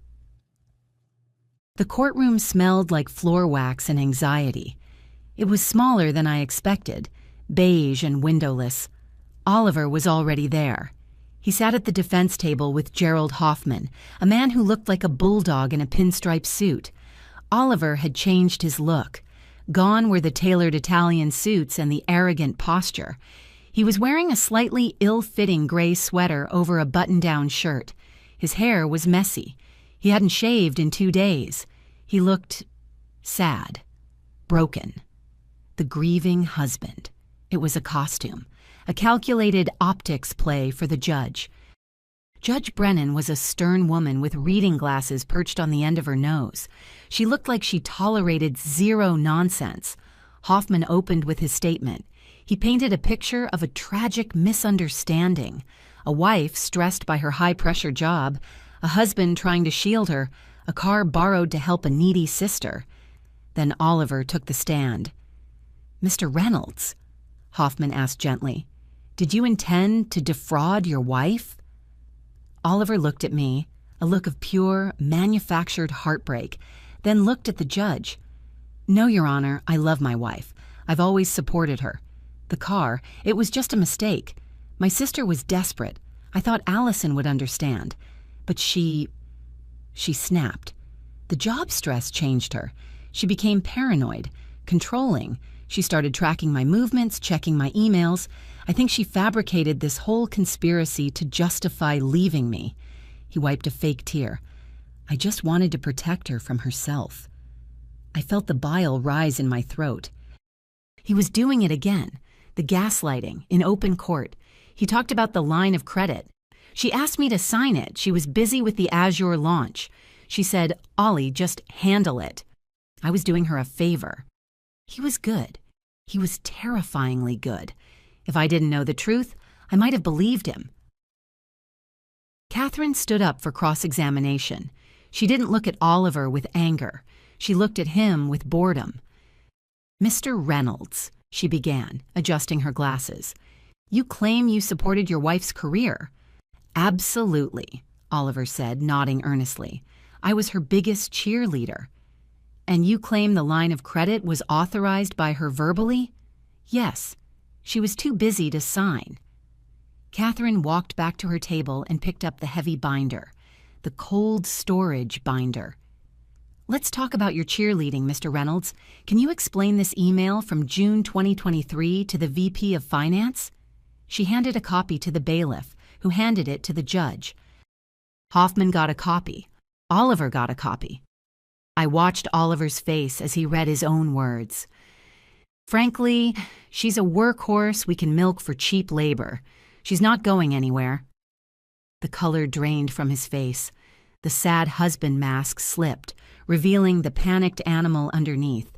The courtroom smelled like floor wax and anxiety. It was smaller than I expected, beige and windowless. Oliver was already there. He sat at the defense table with Gerald Hoffman, a man who looked like a bulldog in a pinstripe suit. Oliver had changed his look. Gone were the tailored Italian suits and the arrogant posture. He was wearing a slightly ill-fitting gray sweater over a button-down shirt. His hair was messy. He hadn't shaved in 2 days. He looked sad, broken. The grieving husband. It was a costume, a calculated optics play for the judge. Judge Brennan was a stern woman with reading glasses perched on the end of her nose. She looked like she tolerated zero nonsense. Hoffman opened with his statement. He painted a picture of a tragic misunderstanding. A wife stressed by her high-pressure job, a husband trying to shield her, a car borrowed to help a needy sister. Then Oliver took the stand. "Mr. Reynolds," Hoffman asked gently, "did you intend to defraud your wife?" Oliver looked at me, a look of pure, manufactured heartbreak, then looked at the judge. "No, Your Honor, I love my wife. I've always supported her. The car, it was just a mistake. My sister was desperate. I thought Allison would understand. But she snapped. The job stress changed her. She became paranoid, controlling. She started tracking my movements, checking my emails. I think she fabricated this whole conspiracy to justify leaving me." He wiped a fake tear. "I just wanted to protect her from herself." I felt the bile rise in my throat. He was doing it again, the gaslighting, in open court. He talked about the line of credit. She asked me to sign it. She was busy with the Azure launch. She said, "Ollie, just handle it." I was doing her a favor. He was good. He was terrifyingly good. If I didn't know the truth, I might have believed him. Catherine stood up for cross-examination. She didn't look at Oliver with anger. She looked at him with boredom. "Mr. Reynolds," she began, adjusting her glasses, "you claim you supported your wife's career." "Absolutely," Oliver said, nodding earnestly. "I was her biggest cheerleader." "And you claim the line of credit was authorized by her verbally?" "Yes. She was too busy to sign." Catherine walked back to her table and picked up the heavy binder, the cold storage binder. "Let's talk about your cheerleading, Mr. Reynolds. Can you explain this email from June 2023 to the VP of Finance?" She handed a copy to the bailiff, who handed it to the judge. Hoffman got a copy. Oliver got a copy. I watched Oliver's face as he read his own words. "Frankly, she's a workhorse we can milk for cheap labor. She's not going anywhere." The color drained from his face. The sad husband mask slipped, revealing the panicked animal underneath.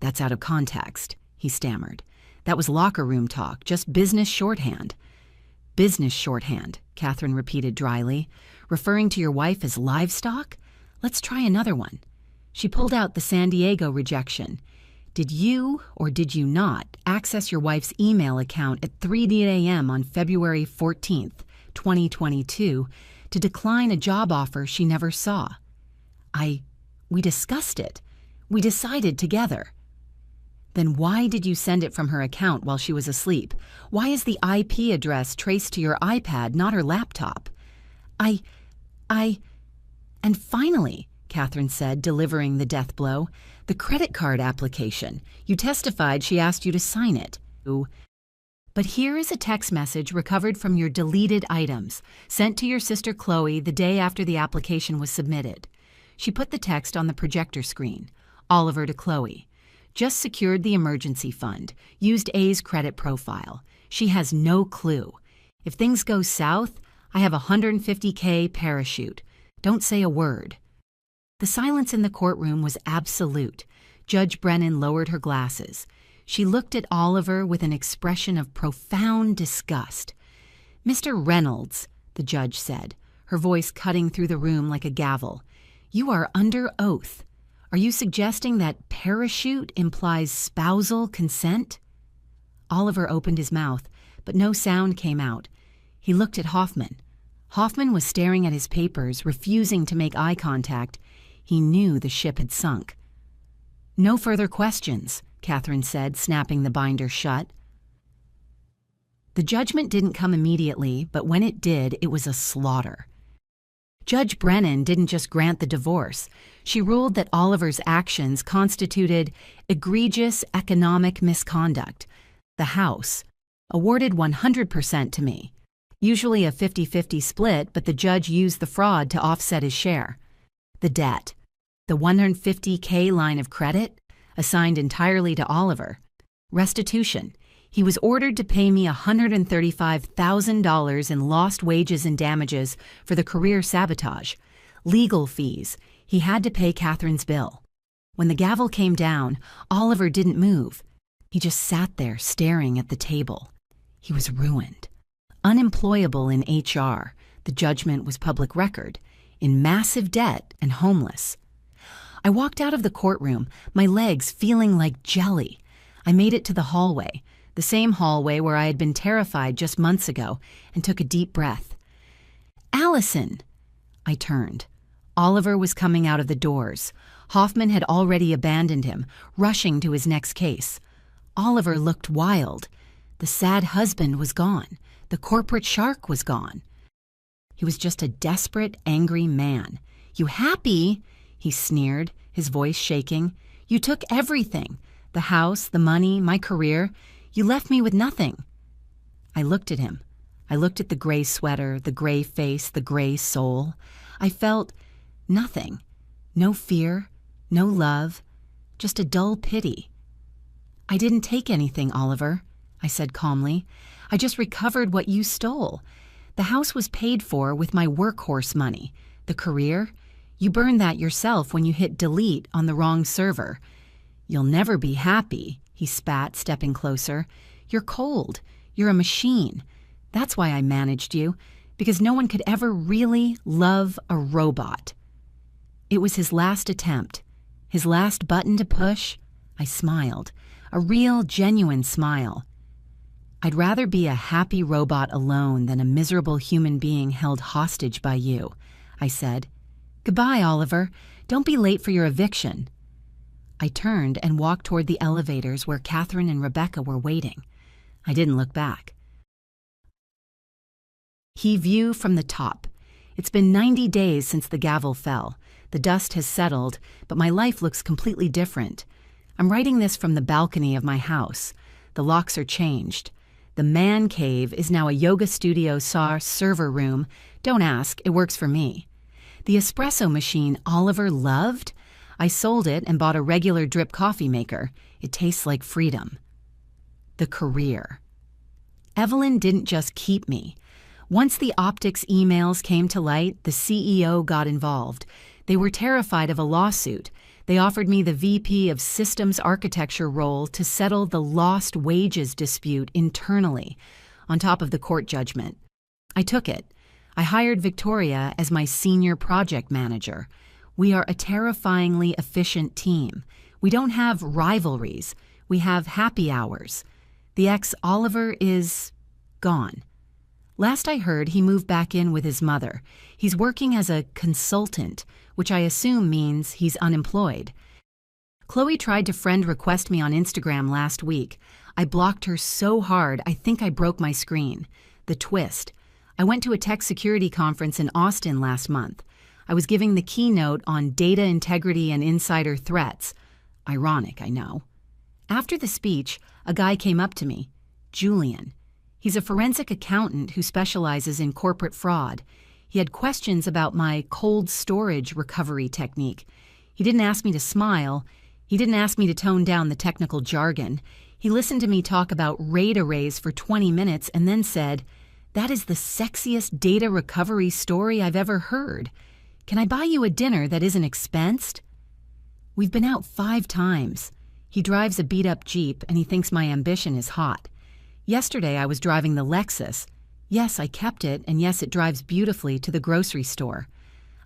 That's out of context," he stammered. "That was locker room talk, just business shorthand." "Business shorthand," Catherine repeated dryly. "Referring to your wife as livestock? Let's try another one." She pulled out the San Diego rejection. "Did you or did you not access your wife's email account at 3 a.m. on February 14th, 2022 to decline a job offer she never saw?" We discussed it. We decided together." "Then why did you send it from her account while she was asleep? Why is the IP address traced to your iPad, not her laptop?" And finally," Catherine said, delivering the death blow, "the credit card application. You testified she asked you to sign it." "But here is a text message recovered from your deleted items, sent to your sister Chloe the day after the application was submitted." She put the text on the projector screen. Oliver to Chloe. Just secured the emergency fund, used A's credit profile. She has no clue. If things go south, I have a $150K parachute. Don't say a word." The silence in the courtroom was absolute. Judge Brennan lowered her glasses. She looked at Oliver with an expression of profound disgust. "Mr. Reynolds," the judge said, her voice cutting through the room like a gavel, "you are under oath. Are you suggesting that parachute implies spousal consent?" Oliver opened his mouth, but no sound came out. He looked at Hoffman. Hoffman was staring at his papers, refusing to make eye contact. He knew the ship had sunk. "No further questions," Catherine said, snapping the binder shut. The judgment didn't come immediately, but when it did, it was a slaughter. Judge Brennan didn't just grant the divorce. She ruled that Oliver's actions constituted egregious economic misconduct. The House awarded 100% to me. Usually a 50-50 split, but the judge used the fraud to offset his share. The debt, the $150K line of credit, assigned entirely to Oliver. Restitution. He was ordered to pay me $135,000 in lost wages and damages for the career sabotage. Legal fees. He had to pay Catherine's bill. When the gavel came down, Oliver didn't move. He just sat there staring at the table. He was ruined. Unemployable in HR, the judgment was public record, in massive debt and homeless. I walked out of the courtroom, my legs feeling like jelly. I made it to the hallway, the same hallway where I had been terrified just months ago, and took a deep breath. "Allison!" I turned. Oliver was coming out of the doors. Hoffman had already abandoned him, rushing to his next case. Oliver looked wild. The sad husband was gone. The corporate shark was gone. He was just a desperate, angry man. "You happy?" he sneered, his voice shaking. "You took everything. The house, the money, my career. You left me with nothing." I looked at him. I looked at the gray sweater, the gray face, the gray soul. I felt nothing. No fear, no love, just a dull pity. "I didn't take anything, Oliver," I said calmly. "I just recovered what you stole. The house was paid for with my workhorse money. The career? You burned that yourself when you hit delete on the wrong server. You'll never be happy," he spat, stepping closer. "You're cold. You're a machine. That's why I managed you, because no one could ever really love a robot." It was his last attempt, his last button to push. I smiled, a real, genuine smile. "I'd rather be a happy robot alone than a miserable human being held hostage by you," I said. "Goodbye, Oliver. Don't be late for your eviction." I turned and walked toward the elevators where Catherine and Rebecca were waiting. I didn't look back. He view from the top. It's been 90 days since the gavel fell. The dust has settled, but my life looks completely different. I'm writing this from the balcony of my house. The locks are changed. The man cave is now a yoga studio server room. Don't ask, it works for me. The espresso machine Oliver loved? I sold it and bought a regular drip coffee maker. It tastes like freedom. The career. Evelyn didn't just keep me. Once the optics emails came to light, the CEO got involved. They were terrified of a lawsuit. They offered me the VP of Systems Architecture role to settle the lost wages dispute internally, on top of the court judgment. I took it. I hired Victoria as my senior project manager. We are a terrifyingly efficient team. We don't have rivalries. We have happy hours. The ex-Oliver is gone. Last I heard, he moved back in with his mother. He's working as a consultant, which I assume means he's unemployed. Chloe tried to friend request me on Instagram last week. I blocked her so hard I think I broke my screen. The twist. I went to a tech security conference in Austin last month. I was giving the keynote on data integrity and insider threats. Ironic, I know. After the speech, a guy came up to me, Julian. He's a forensic accountant who specializes in corporate fraud. He had questions about my cold storage recovery technique. He didn't ask me to smile. He didn't ask me to tone down the technical jargon. He listened to me talk about RAID arrays for 20 minutes and then said, "That is the sexiest data recovery story I've ever heard. Can I buy you a dinner that isn't expensed?" We've been out 5 times. He drives a beat-up Jeep and he thinks my ambition is hot. Yesterday I was driving the Lexus. Yes, I kept it, and yes, it drives beautifully to the grocery store.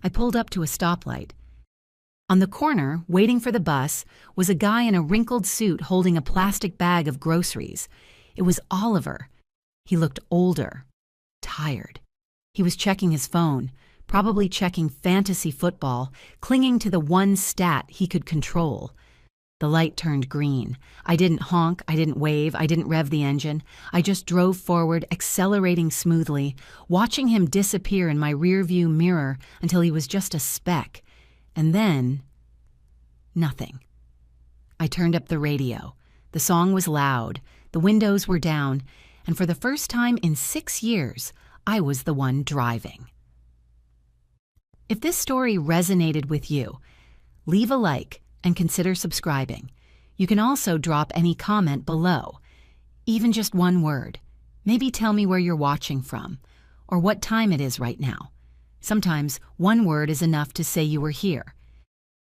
I pulled up to a stoplight. On the corner, waiting for the bus, was a guy in a wrinkled suit holding a plastic bag of groceries. It was Oliver. He looked older, tired. He was checking his phone, probably checking fantasy football, clinging to the one stat he could control. The light turned green. I didn't honk, I didn't wave, I didn't rev the engine. I just drove forward, accelerating smoothly, watching him disappear in my rearview mirror until he was just a speck. And then, nothing. I turned up the radio. The song was loud, the windows were down, and for the first time in 6 years, I was the one driving. If this story resonated with you, leave a like and consider subscribing. You can also drop any comment below, even just one word. Maybe tell me where you're watching from, or what time it is right now. Sometimes one word is enough to say you were here.